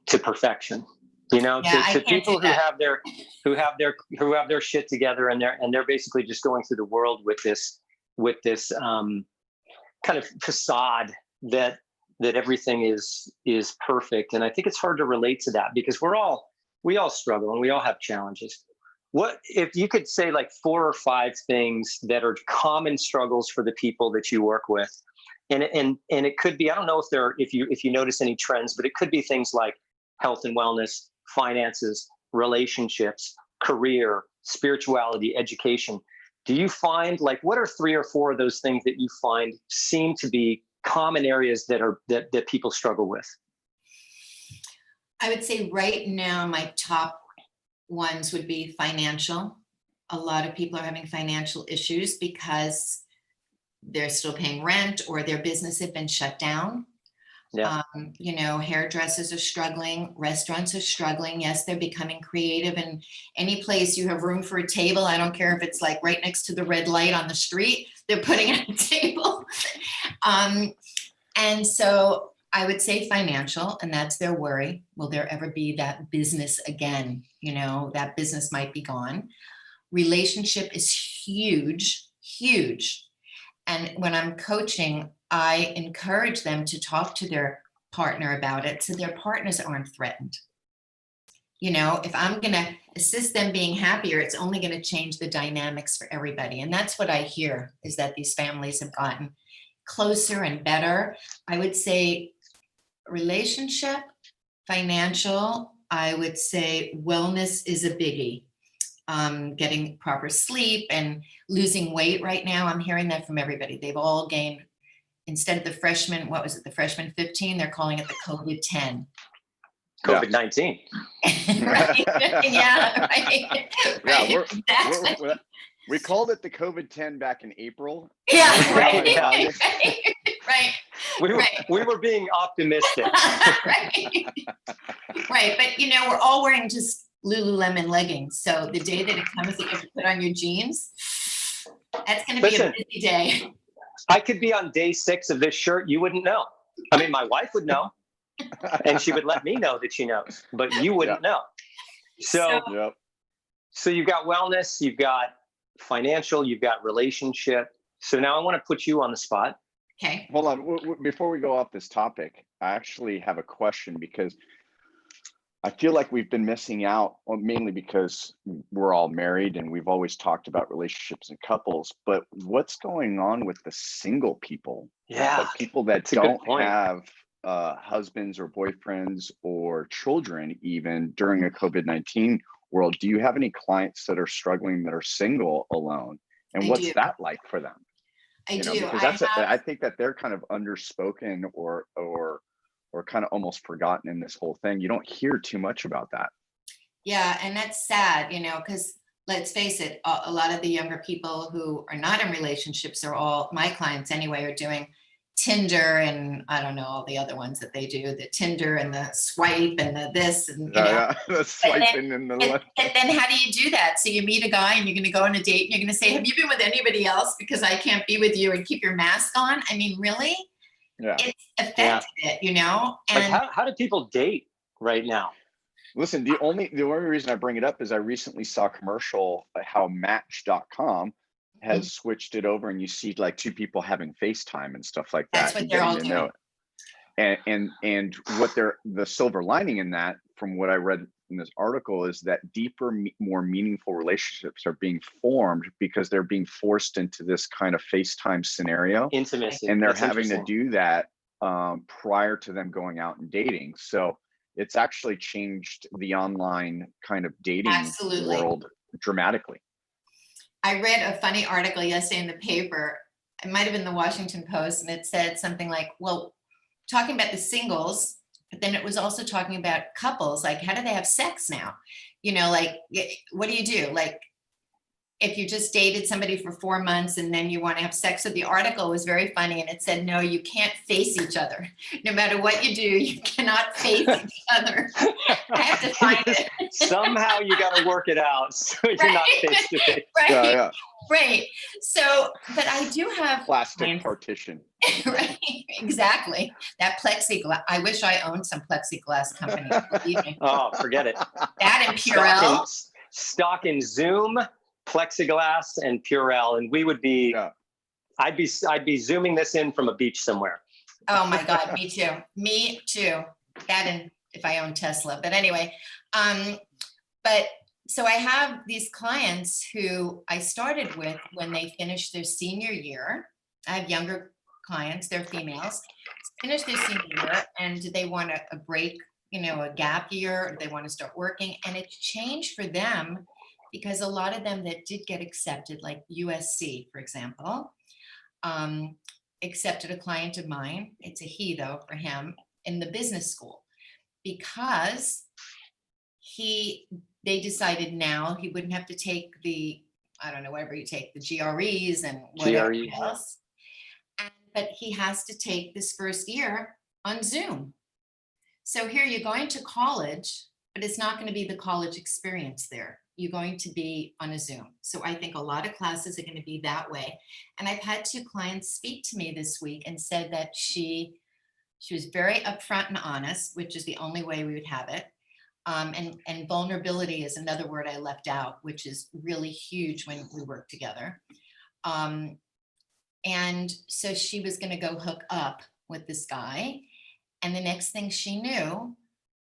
to perfection, to people who have their shit together, and they're basically just going through the world with this kind of facade that everything is perfect. And I think it's hard to relate to that, because we all struggle and we all have challenges. What if you could say like 4 or 5 things that are common struggles for the people that you work with? And it could be, I don't know if you notice any trends, but it could be things like health and wellness, finances, relationships, career, spirituality, education. Do you find, like, what are 3 or 4 of those things that you find seem to be common areas that people struggle with? I would say right now, my top ones would be financial. A lot of people are having financial issues because they're still paying rent, or their business had been shut down. Yeah. You know, hairdressers are struggling, restaurants are struggling. Yes, they're becoming creative, and any place you have room for a table, I don't care if it's like right next to the red light on the street, they're putting in a table. And so I would say financial, and that's their worry. Will there ever be that business again? You know, that business might be gone. Relationship is huge, huge. And when I'm coaching, I encourage them to talk to their partner about it so their partners aren't threatened. You know, if I'm going to assist them being happier, it's only going to change the dynamics for everybody. And that's what I hear, is that these families have gotten closer and better. I would say relationship, financial, I would say wellness is a biggie. Getting proper sleep and losing weight right now. I'm hearing that from everybody. They've all gained, instead of the freshman, what was it, the freshman 15, they're calling it the COVID-10. COVID-19. Right? Yeah, right. Yeah, Exactly. we called it the COVID-10 back in April. Yeah, right, Yeah. right, We were being optimistic. right. Right, but you know, we're all wearing just Lululemon leggings. So the day that it comes that you have to put on your jeans, that's going to be a busy day. I could be on day 6 of this shirt. You wouldn't know. I mean, my wife would know, and she would let me know that she knows, but you wouldn't know. So you've got wellness, you've got financial, you've got relationship. So now I want to put you on the spot. Okay. Hold on. Before we go off this topic, I actually have a question, because I feel like we've been missing out, mainly because we're all married and we've always talked about relationships and couples, but what's going on with the single people? Yeah. Like people that don't have husbands or boyfriends or children, even during a COVID-19 world. Do you have any clients that are struggling, that are single alone? And what's that like for them? I do. Because I think that they're kind of underspoken or kind of almost forgotten in this whole thing. You don't hear too much about that. Yeah, and that's sad, you know, because let's face it, a lot of the younger people who are not in relationships, are all, my clients anyway, are doing Tinder and I don't know, all the other ones that they do, the Tinder and the swipe and the this and you know. The swiping and the and then how do you do that? So you meet a guy and you're going to go on a date and you're going to say, have you been with anybody else? Because I can't be with you, and keep your mask on. I mean, really? Yeah. It's affected it, you know? And like how do people date right now? Listen, the only reason I bring it up is I recently saw a commercial how Match.com has switched it over, and you see like 2 people having FaceTime and stuff like that. That's what they're all doing. And what the silver lining in that, from what I read in this article, is that deeper, more meaningful relationships are being formed because they're being forced into this kind of FaceTime scenario. Intimacy. And they're having to do that prior to them going out and dating. So it's actually changed the online kind of dating world dramatically. I read a funny article yesterday in the paper. It might have been the Washington Post, and it said something like, well, talking about the singles, but then it was also talking about couples, like how do they have sex now? You know, like what do you do? Like if you just dated somebody for 4 months and then you want to have sex. So the article was very funny, and it said, no, you can't face each other. No matter what you do, you cannot face each other. I have to find it. Somehow you got to work it out so you're not face to face. Right. Right. So, but I do have plastic partition. Right. Exactly. That plexiglass. I wish I owned some plexiglass company. Believe me. Oh, forget it. That and Purell. Stock in Zoom, plexiglass, and Purell, and we would be. I'd be zooming this in from a beach somewhere. Oh my God, me too. Me too. That and if I own Tesla. But anyway, but so I have these clients who I started with when they finished their senior year. I have younger clients, they're females, finish their senior year and they want a break, you know, a gap year, they want to start working. And it's changed for them because a lot of them that did get accepted, like USC, for example, accepted a client of mine. It's a he though, for him, in the business school, because they decided now he wouldn't have to take the, I don't know, whatever you take, the GREs and whatever else. But he has to take this first year on Zoom. So here you're going to college, but it's not going to be the college experience there. You're going to be on a Zoom. So I think a lot of classes are going to be that way. And I've had 2 clients speak to me this week and said that she was very upfront and honest, which is the only way we would have it. And vulnerability is another word I left out, which is really huge when we work together. And so she was going to go hook up with this guy. And the next thing she knew,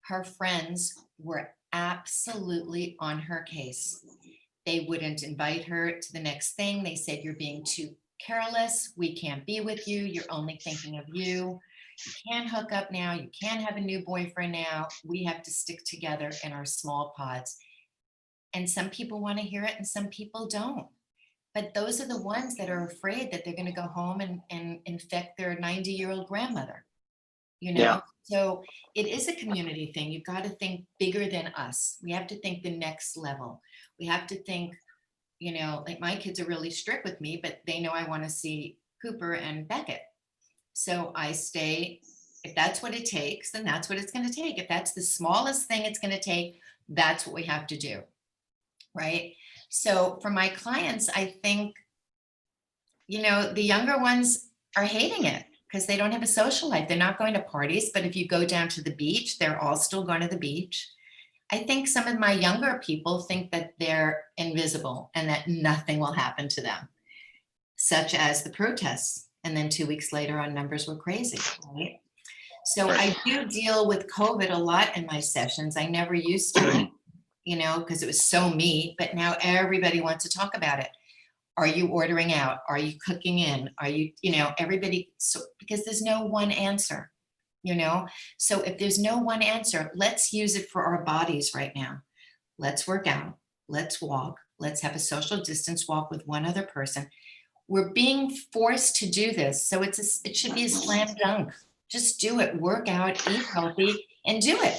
her friends were absolutely on her case. They wouldn't invite her to the next thing. They said, you're being too careless. We can't be with you. You're only thinking of you. You can't hook up now. You can't have a new boyfriend now. We have to stick together in our small pods. And some people want to hear it and some people don't. But those are the ones that are afraid that they're going to go home and infect their 90-year-old grandmother. You know, Yeah. so it is a community thing. You've got to think bigger than us. We have to think the next level. We have to think, you know, like my kids are really strict with me, but they know I want to see Cooper and Beckett. So I stay, if that's what it takes, then that's what it's going to take. If that's the smallest thing it's going to take, that's what we have to do. Right. So for my clients, I think, you know, the younger ones are hating it because they don't have a social life. They're not going to parties, but if you go down to the beach, they're all still going to the beach. I think some of my younger people think that they're invisible and that nothing will happen to them, such as the protests. And then 2 weeks later, our numbers were crazy, right? So I do deal with COVID a lot in my sessions. I never used to, you know, because it was so me, but now everybody wants to talk about it. Are you ordering out? Are you cooking in? Are you, you know, everybody, so because there's no one answer, you know? So if there's no one answer, let's use it for our bodies right now. Let's work out, let's walk, let's have a social distance walk with one other person. We're being forced to do this. So it should be a slam dunk. Just do it, work out, eat healthy, and do it.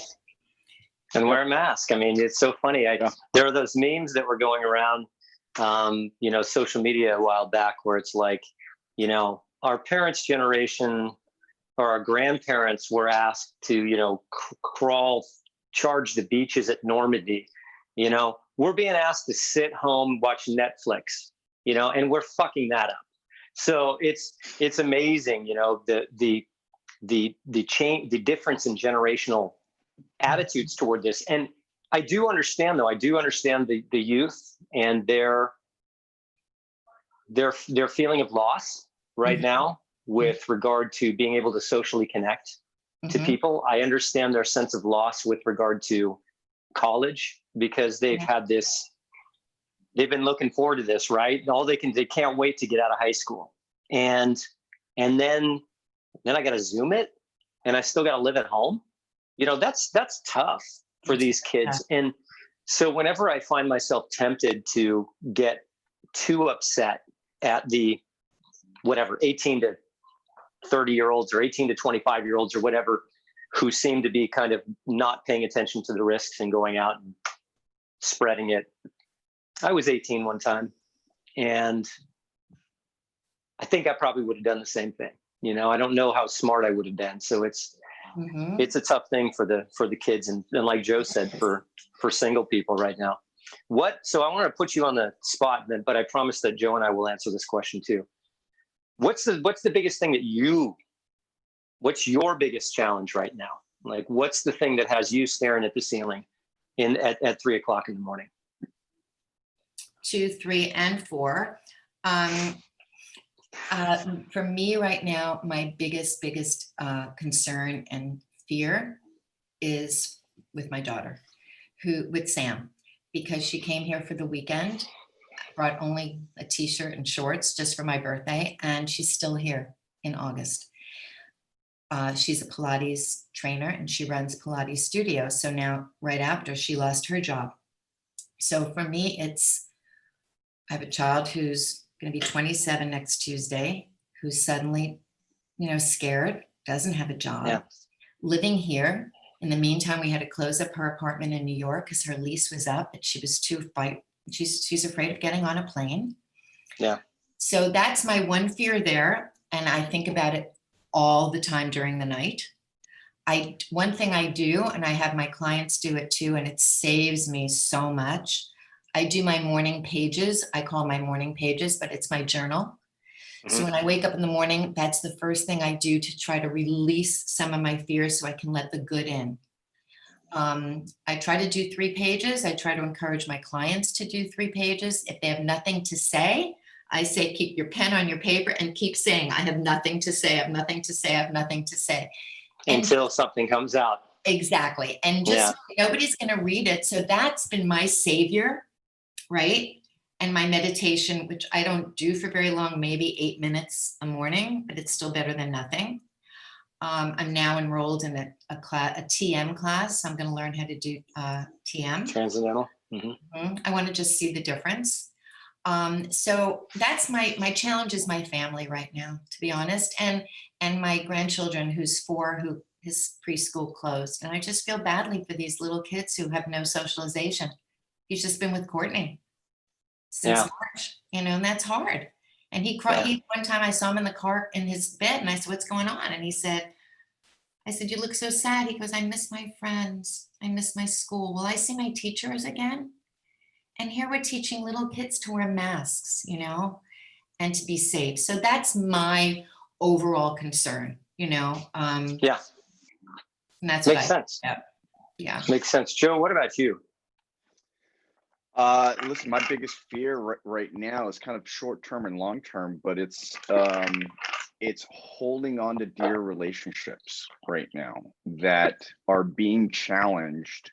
And wear a mask. I mean, it's so funny. There are those memes that were going around, you know, social media a while back where it's like, you know, our parents' generation or our grandparents were asked to, you know, charge the beaches at Normandy. You know, we're being asked to sit home, watch Netflix, you know, and we're fucking that up. So it's amazing, you know, the change, the difference in generational attitudes toward this. And I do understand, though, the youth and their feeling of loss right now with regard to being able to socially connect to people. I understand their sense of loss with regard to college because they've had this, they've been looking forward to this, right? They can't wait to get out of high school. And then I got to Zoom it and I still got to live at home. You know, that's tough for these kids. And so whenever I find myself tempted to get too upset at the whatever 18 to 30-year-olds or 18 to 25-year-olds or whatever, who seem to be kind of not paying attention to the risks and going out and spreading it. I was 18 one time and I think I probably would have done the same thing. You know, I don't know how smart I would have been. So it's a tough thing for the kids. And like Joe said, for single people right now. So I want to put you on the spot, but I promise that Joe and I will answer this question too. What's the biggest thing what's your biggest challenge right now? Like, what's the thing that has you staring at the ceiling at 3:00 in the morning? 2, 3, and 4. For me right now, my biggest concern and fear is with my daughter, with Sam, because she came here for the weekend, brought only a t-shirt and shorts just for my birthday, and she's still here in August. She's a Pilates trainer and she runs Pilates studio. So now right after she lost her job. So for me, I have a child who's going to be 27 next Tuesday, who's suddenly, you know, scared, doesn't have a job, living here. In the meantime, we had to close up her apartment in New York because her lease was up and she was she's afraid of getting on a plane. Yeah. So that's my one fear there. And I think about it all the time during the night. one thing I do, and I have my clients do it too, and it saves me so much. I do my morning pages. I call my morning pages, but it's my journal. So when I wake up in the morning, that's the first thing I do to try to release some of my fears so I can let the good in. I try to do 3 pages. I try to encourage my clients to do 3 pages. If they have nothing to say, I say, keep your pen on your paper and keep saying, I have nothing to say. I have nothing to say. I have nothing to say. Until something comes out. Exactly. And just nobody's going to read it. So that's been my savior, right? And my meditation, which I don't do for very long, maybe 8 minutes a morning, but it's still better than nothing. I'm now enrolled in a TM class. So I'm going to learn how to do TM. Transcendental. I want to just see the difference. So that's my challenge is my family right now, to be honest, and my grandchildren, who's 4, who his preschool closed, and I just feel badly for these little kids who have no socialization. He's just been with Courtney since March, and that's hard. And he cried. One time I saw him in the car in his bed, and I said, "What's going on?" And I said, "You look so sad." He goes, "I miss my friends. I miss my school. Will I see my teachers again?" And here we're teaching little kids to wear masks, and to be safe. So that's my overall concern, Yeah. And that's Makes sense. Yeah. Makes sense. Joe, what about you? Listen, my biggest fear right now is kind of short-term and long-term, but it's holding on to dear relationships right now that are being challenged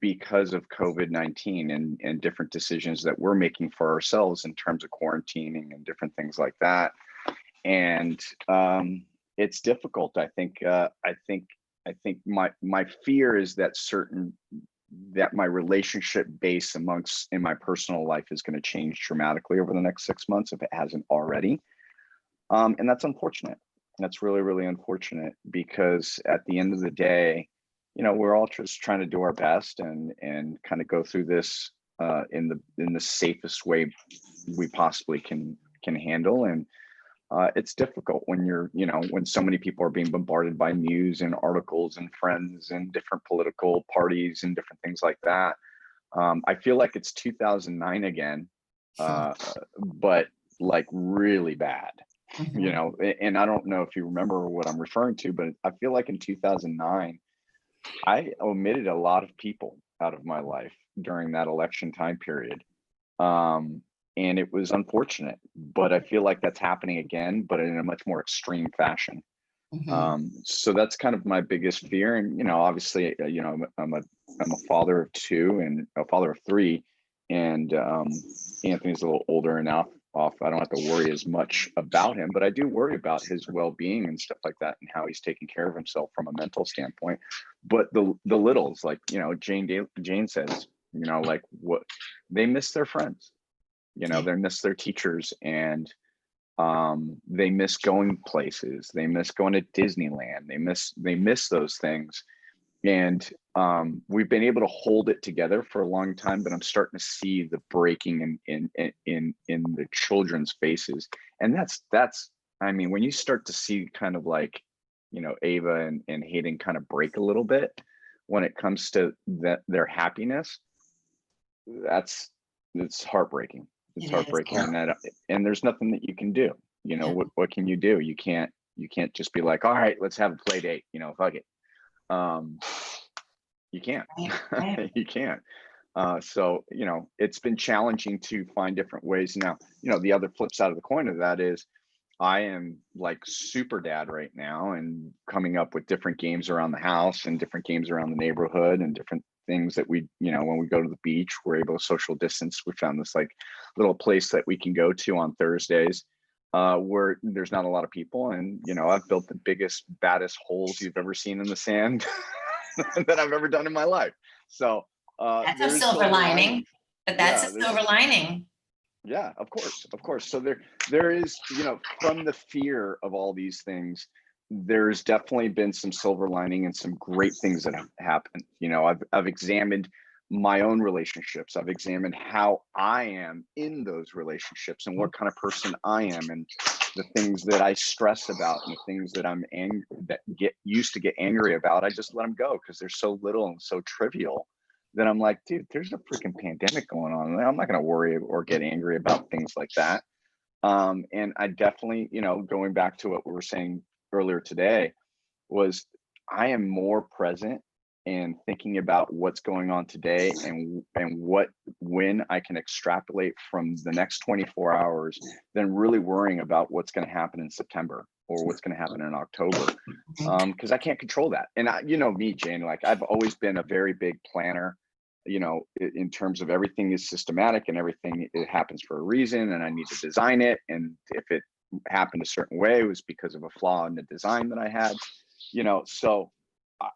because of COVID-19 and different decisions that we're making for ourselves in terms of quarantining and different things like that. And it's difficult. I think my fear is that my relationship base in my personal life is going to change dramatically over the next 6 months if it hasn't already. And that's unfortunate. That's really, really unfortunate, because at the end of the day, we're all just trying to do our best and kind of go through this in the safest way we possibly can handle. And it's difficult when when so many people are being bombarded by news and articles and friends and different political parties and different things like that. I feel like it's 2009 again, but like really bad. And I don't know if you remember what I'm referring to, but I feel like in 2009, I omitted a lot of people out of my life during that election time period. And it was unfortunate, but I feel like that's happening again, but in a much more extreme fashion. So that's kind of my biggest fear. And, obviously, I'm a father of 2 and a father of 3, and Anthony's a little older enough. I don't have to worry as much about him, but I do worry about his well-being and stuff like that and how he's taking care of himself from a mental standpoint. But the littles, like, Jayne says, like what they miss their friends, they miss their teachers, and they miss going places. They miss going to Disneyland. They miss those things. And we've been able to hold it together for a long time, but I'm starting to see the breaking in the children's faces. And that's when you start to see kind of like, Ava and Hayden kind of break a little bit when it comes to their happiness, it's heartbreaking. It's heartbreaking. And there's nothing that you can do. What can you do? You can't just be like, all right, let's have a play date, fuck it. You can't. You can't. So it's been challenging to find different ways. Now, the other flip side of the coin of that is I am like super dad right now, and coming up with different games around the house and different games around the neighborhood and different things that we, when we go to the beach, we're able to social distance. We found this like little place that we can go to on Thursdays where there's not a lot of people. And, I've built the biggest, baddest holes you've ever seen in the sand that I've ever done in my life. So that's a silver lining, but that's a silver lining. Yeah, of course. So there is, from the fear of all these things, there's definitely been some silver lining and some great things that have happened. I've examined my own relationships. I've examined how I am in those relationships and what kind of person I am. And the things that I stress about and the things that get used to get angry about, I just let them go because they're so little and so trivial. Then I'm like, dude, there's a freaking pandemic going on. I'm not going to worry or get angry about things like that. And I definitely, going back to what we were saying earlier today, was I am more present and thinking about what's going on today and when I can extrapolate from the next 24 hours than really worrying about what's going to happen in September or what's going to happen in October. Because I can't control that. And me, Jayne, like I've always been a very big planner, in terms of everything is systematic and everything, it happens for a reason and I need to design it. And if it happened a certain way, it was because of a flaw in the design that I had, so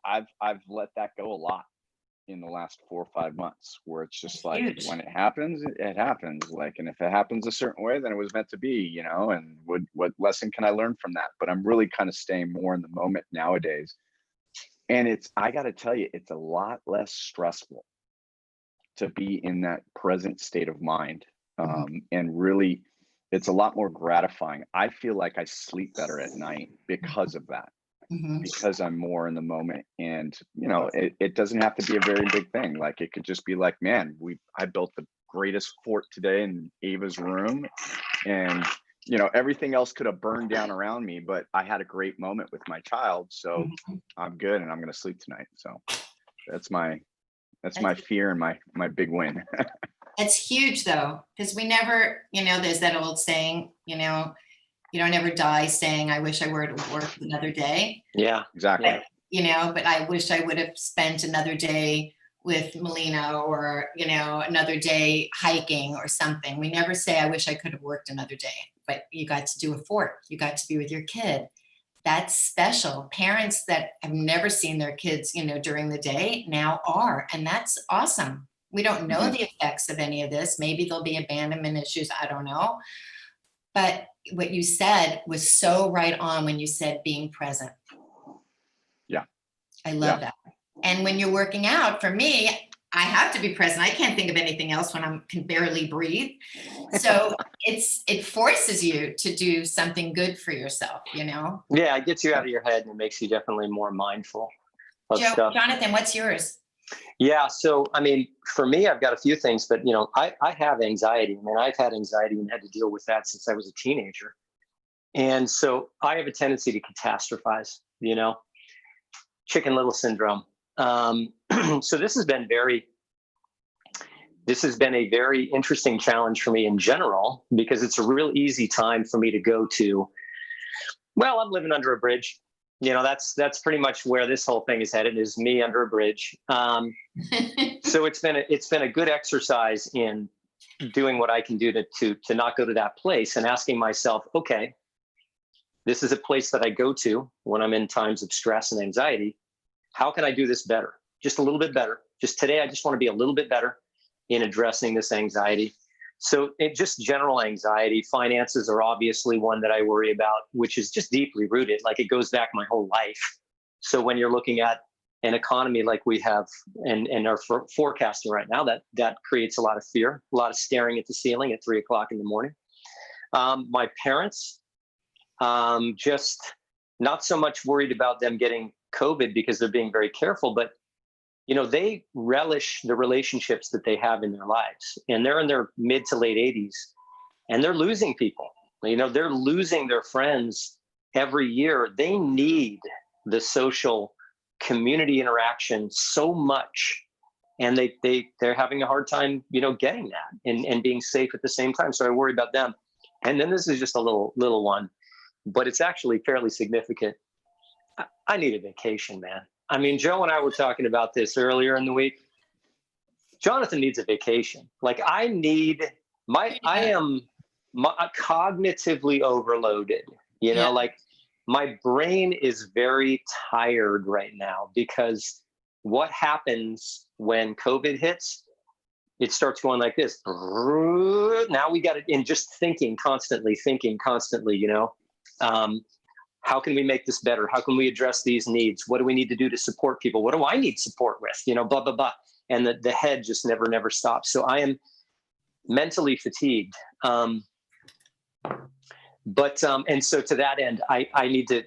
I've let that go a lot in the last 4 or 5 months, where it's just like, Huge. when it happens, it happens. Like, and if it happens a certain way, then it was meant to be, and what lesson can I learn from that? But I'm really kind of staying more in the moment nowadays. And I got to tell you, it's a lot less stressful to be in that present state of mind. And really, it's a lot more gratifying. I feel like I sleep better at night because of that. Because I'm more in the moment. And it doesn't have to be a very big thing. Like, it could just be like, man, I built the greatest fort today in Ava's room, and everything else could have burned down around me, but I had a great moment with my child, so I'm good, and I'm going to sleep tonight. So that's my fear and my big win. It's huge though, because we never, there's that old saying, you don't ever die saying, I wish I were to work another day. Yeah, exactly. But I wish I would have spent another day with Melina, or, another day hiking or something. We never say, I wish I could have worked another day, but you got to do a fort. You got to be with your kid. That's special. Parents that have never seen their kids, during the day now are, and that's awesome. We don't know the effects of any of this. Maybe there'll be abandonment issues. I don't know. But what you said was so right on when you said being present. Yeah. I love that. And when you're working out, for me, I have to be present. I can't think of anything else when I can barely breathe. So it forces you to do something good for yourself, Yeah, it gets you out of your head and it makes you definitely more mindful of stuff. Jonathan, what's yours? Yeah. So, I mean, for me, I've got a few things, but, I have anxiety. I mean, I've had anxiety and had to deal with that since I was a teenager. And so I have a tendency to catastrophize, Chicken Little syndrome. So this has been a very interesting challenge for me in general, because it's a real easy time for me to go to, well, I'm living under a bridge. That's pretty much where this whole thing is headed, is me under a bridge. So it's been a good exercise in doing what I can do to not go to that place, and asking myself, okay, this is a place that I go to when I'm in times of stress and anxiety. How can I do this better? Just a little bit better. Just today, I just want to be a little bit better in addressing this anxiety. So just general anxiety. Finances are obviously one that I worry about, which is just deeply rooted. Like, it goes back my whole life. So when you're looking at an economy like we have and are forecasting right now, that creates a lot of fear, a lot of staring at the ceiling at 3 o'clock in the morning. My parents, just not so much worried about them getting COVID because they're being very careful, but they relish the relationships that they have in their lives, and they're in their mid to late 80s, and they're losing people. They're losing their friends every year. They need the social community interaction so much, and they're having a hard time, getting that and being safe at the same time. So I worry about them. And then this is just a little one, but it's actually fairly significant. I need a vacation, man. I mean, Joe and I were talking about this earlier in the week. Jonathan needs a vacation. Like, I am cognitively overloaded, like, my brain is very tired right now, because what happens when COVID hits, it starts going like this. Now we got it in, just thinking constantly, how can we make this better? How can we address these needs? What do we need to do to support people? What do I need support with? Blah, blah, blah. And the head just never stops. So I am mentally fatigued. But and so to that end, I need to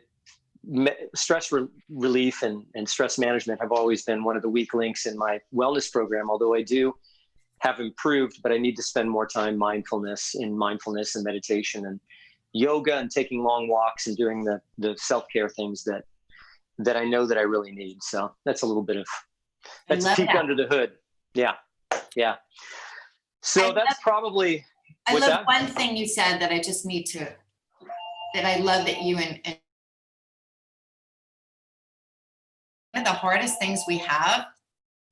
stress relief and stress management have always been one of the weak links in my wellness program, although I do have improved, but I need to spend more time mindfulness and meditation and yoga and taking long walks and doing the self-care things that I know that I really need. So that's a little bit of, that's a peek under the hood. Yeah. Yeah. So that's probably, I love one thing you said that I just need to, that I love that you and one of the hardest things we have,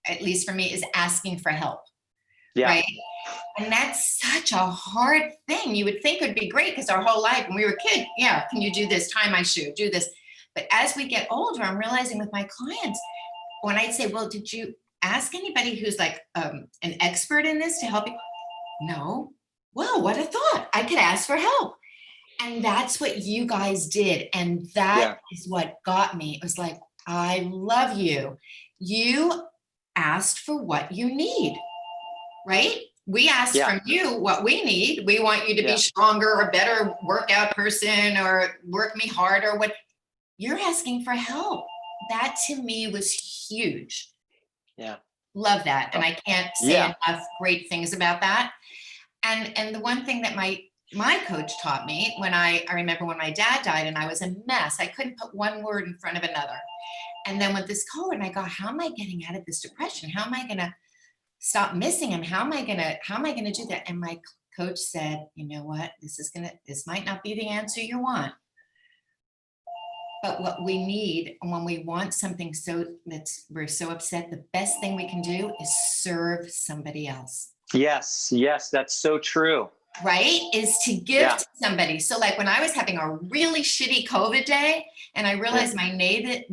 at least for me, is asking for help. Yeah. Right. And that's such a hard thing. You would think it would be great because our whole life when we were kids, yeah, can you do this? Tie my shoe, do this. But as we get older, I'm realizing with my clients, when I'd say, well, did you ask anybody who's like an expert in this to help you? No. Well, what a thought. I could ask for help. And that's what you guys did. And that is what got me. It was like, I love you. You asked for what you need, right? We asked from you what we need. We want you to be stronger or better workout person or work me harder. What you're asking for help. That to me was huge. Yeah. Love that. And I can't say enough great things about that. And the one thing that my coach taught me when I remember when my dad died and I was a mess, I couldn't put one word in front of another. And then with this COVID, I go, how am I getting out of this depression? How am I going to stop missing him? How am I going to do that? And my coach said, you know what, this might not be the answer you want. But what we need when we want something we're so upset, the best thing we can do is serve somebody else. Yes. Yes. That's so true. Right? Is to give to somebody. So like when I was having a really shitty COVID day and I realized my neighbor,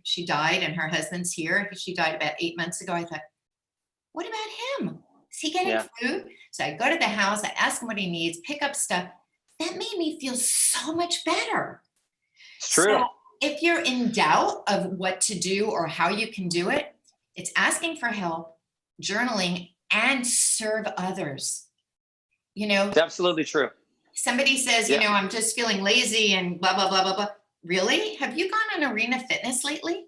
she died and her husband's here. She died about 8 months ago. I thought, what about him? Is he getting food? So I go to the house, I ask him what he needs, pick up stuff. That made me feel so much better. It's true. So if you're in doubt of what to do or how you can do it, it's asking for help, journaling, and serve others. You know, it's absolutely true. Somebody says, you know, I'm just feeling lazy and blah, blah, blah, blah, blah. Really? Have you gone on Arena Fitness lately?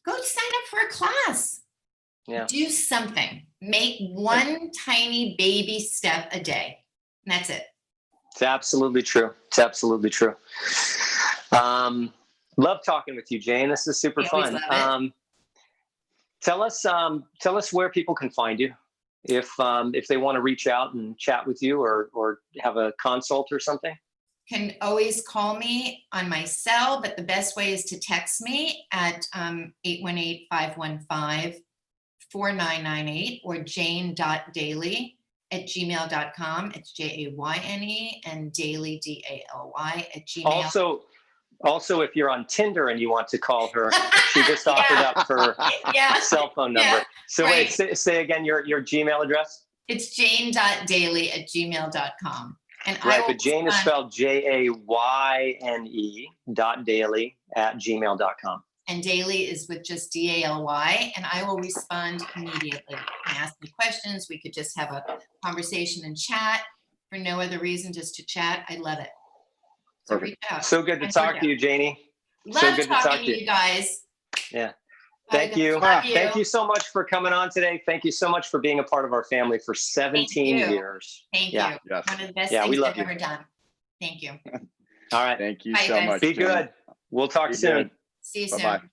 Go sign up for a class. Yeah. Do something. Make one tiny baby step a day. And that's it. It's absolutely true. It's absolutely true. Love talking with you, Jayne. This is super fun. Tell us where people can find you if they want to reach out and chat with you or have a consult or something. Can always call me on my cell, but the best way is to text me at 818-515-4998 or jayne.daly@gmail.com. It's Jayne and Daly DALY@gmail. Also, if you're on Tinder and you want to call her, she just offered up her cell phone number. Yeah. So wait, say again your Gmail address. It's jayne.daly@gmail.com. And right, but Jayne is spelled JAYNE.daily@gmail.com. And Daly is with just DALY, and I will respond immediately. You can ask me questions. We could just have a conversation and chat for no other reason, just to chat. I love it. So reach out. So good to talk to you, Jayne. Love talking to you guys. Yeah. Thank you. Thank you so much for coming on today. Thank you so much for being a part of our family for 17 years. Thank you. One of the best things I've ever done. Thank you. All right. Thank you so much. Be good. We'll talk soon. See you soon. Bye-bye.